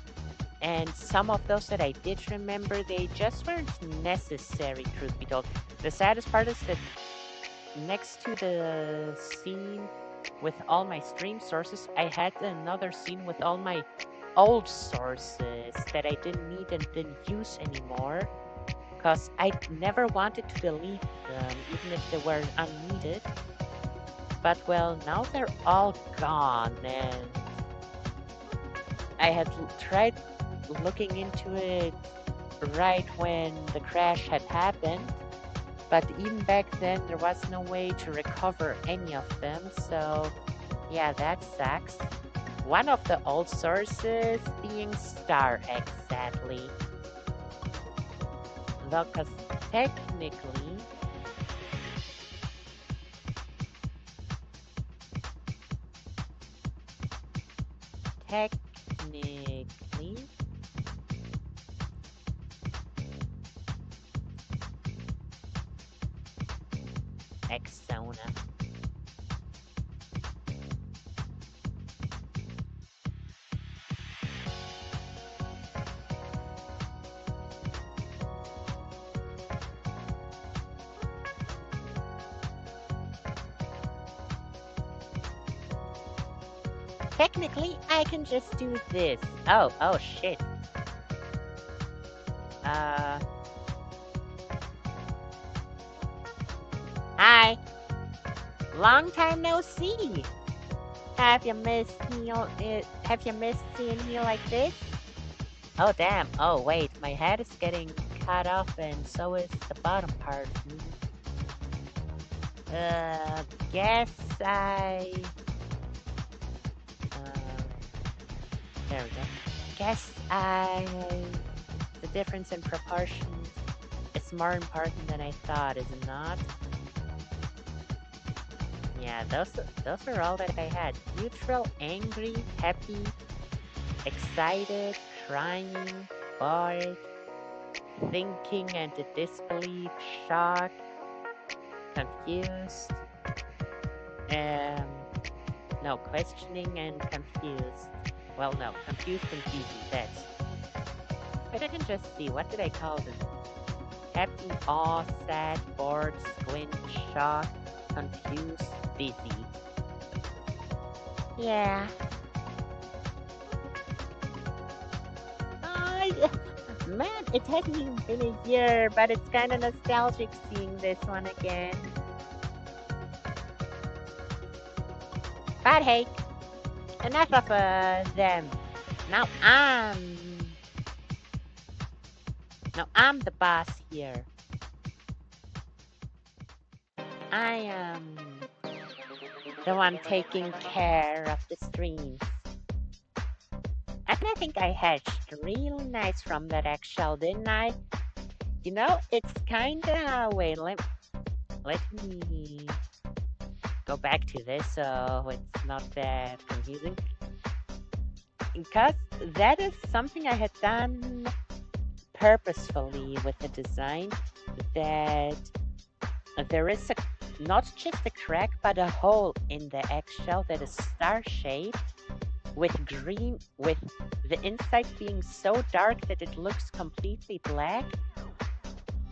And some of those that I did remember, they just weren't necessary, truth be told. The saddest part is that next to the scene with all my stream sources, I had another scene with all my old sources that I didn't need and didn't use anymore because I never wanted to delete them, even if they were unneeded. But well, now they're all gone, and I had tried looking into it right when the crash had happened, but even back then there was no way to recover any of them, so yeah, that sucks. One of the old sources being Star X, sadly. Though, because technically, technically, Exona. Technically, I can just do this. Oh shit. Uh, Hi. Long time no see. Have you missed me? Have you missed seeing me like this? Oh damn. Oh wait, my head is getting cut off, and so is the bottom part. Guess I. Uh, there we go. Guess I. The difference in proportions is more important than I thought, is it not? Yeah, those are all that I had. Neutral, angry, happy, excited, crying, bored, thinking and disbelief, shocked, confused, um, no, questioning and confused. Well, no, confused and busy, that's. But I can just see, what did I call them? Happy, awe, sad, bored, squint, shocked, confused, busy. Yeah. I, man, it hasn't even been a year, but it's kind of nostalgic seeing this one again. But hey, enough of them. Now I'm the boss here. I am the one taking care of the streams. And I think I hatched really nice from that eggshell, didn't I? You know, it's kinda. Wait, let me go back to this so it's not that confusing. Because that is something I had done purposefully with the design, that there is not just a crack, but a hole in the eggshell that is star-shaped with green, with the inside being so dark that it looks completely black,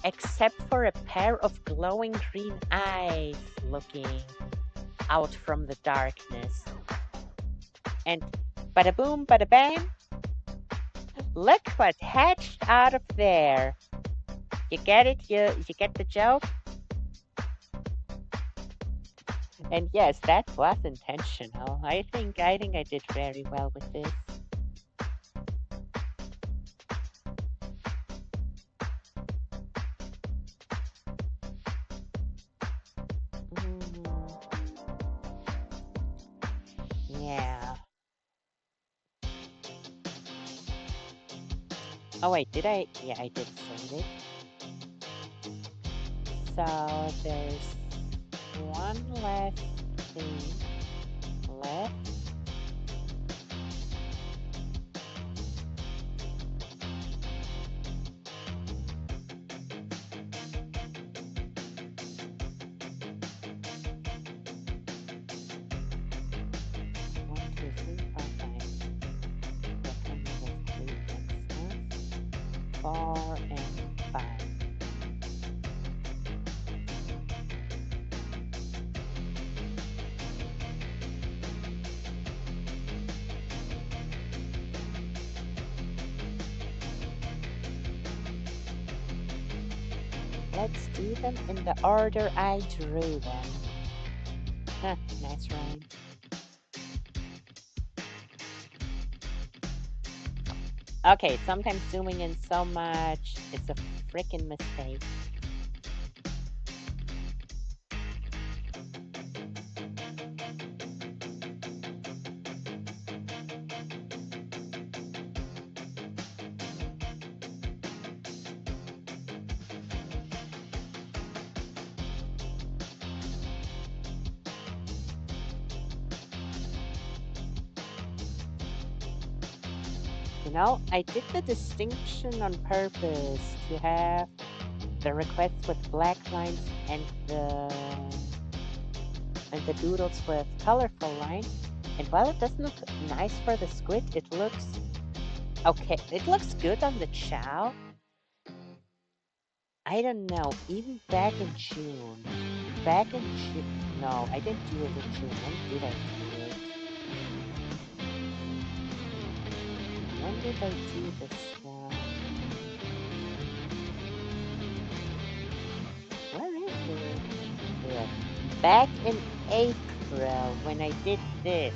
except for a pair of glowing green eyes looking out from the darkness. And bada boom, bada bam, look what hatched out of there. You get it? You get the joke? And yes, that was intentional. I think I did very well with this. Yeah. Oh wait, did I? Yeah, I did save it. So there's one last thing left. 4 and 5. Let's do them in the order I drew them. Huh, nice rhyme. Okay, sometimes zooming in so much, it's a freaking mistake. You know, I did the distinction on purpose to have the requests with black lines and the doodles with colorful lines. And while it doesn't look nice for the squid, it looks okay. It looks good on the chow. I don't know. Even back in June, no, I didn't do it in June. When did I do it? When did I do this one? Where is it? Here. Back in April when I did this.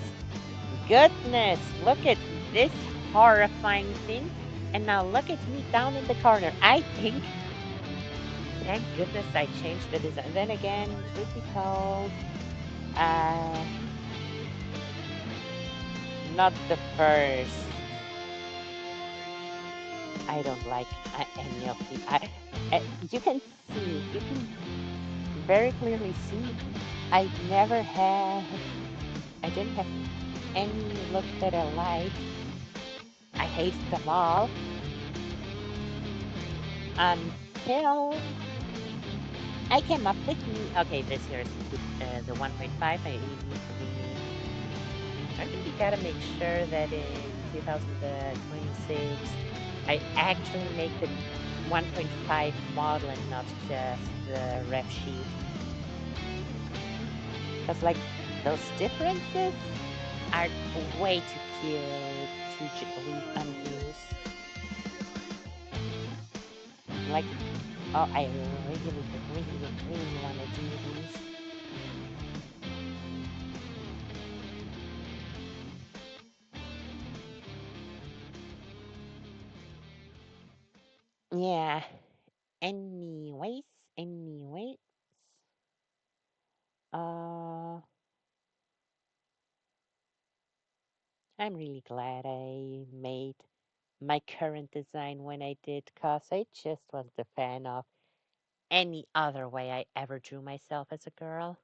Goodness, look at this horrifying thing. And now look at me down in the corner. I think, thank goodness I changed the design. Then again, truth be told, uh, not the first. I don't like any of the. You can see, you can very clearly see. I never had. I didn't have any look that I liked. I hate them all until I came up with me. Okay, this here is the 1.5. I think we gotta make sure that in 2026 I actually make the 1.5 model and not just the ref sheet. Because, like, those differences are way too cute to leave unused. Like, oh, I really want to do these. Yeah. Anyways, anyways, uh, I'm really glad I made my current design when I did, cause I just wasn't a fan of any other way I ever drew myself as a girl.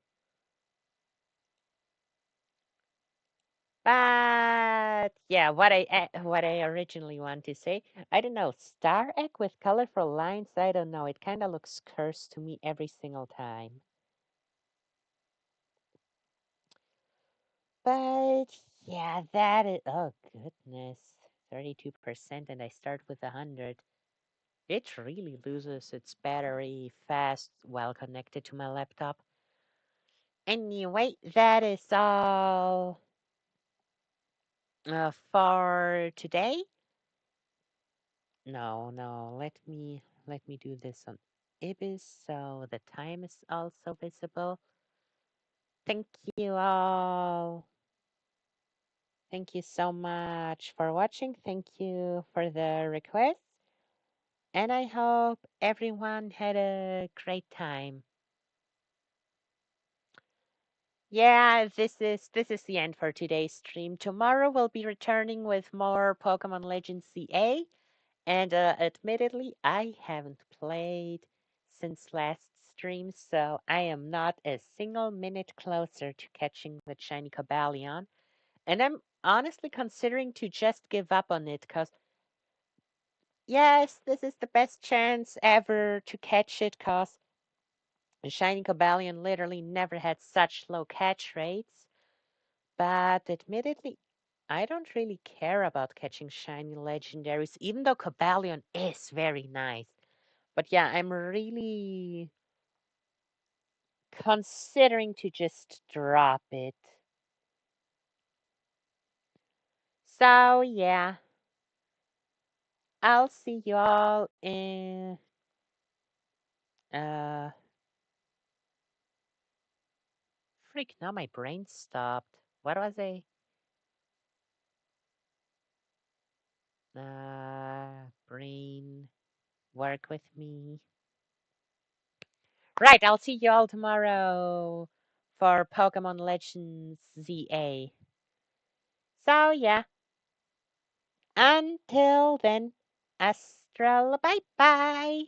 But yeah, what I originally want to say, I don't know, star egg with colorful lines. I don't know. It kind of looks cursed to me every single time. But yeah, that is. Oh goodness, 32%, and I start with 100. It really loses its battery fast while connected to my laptop. Anyway, that is all for today. No, no, let me do this on Ibis so the time is also visible. Thank you all. Thank you so much for watching. Thank you for the request. And I hope everyone had a great time. Yeah, this is the end for today's stream. Tomorrow we'll be returning with more Pokemon Legends CA. And admittedly, I haven't played since last stream, so I am not a single minute closer to catching the shiny Cobalion. And I'm honestly considering to just give up on it, because yes, this is the best chance ever to catch it, because the shiny Cobalion literally never had such low catch rates. But admittedly, I don't really care about catching shiny legendaries, even though Cobalion is very nice. But yeah, I'm really considering to just drop it. So yeah, I'll see you all in uh freak now my brain stopped. What was I brain work with me. Right, I'll see you all tomorrow for Pokemon Legends ZA. So yeah, until then, Astral bye bye.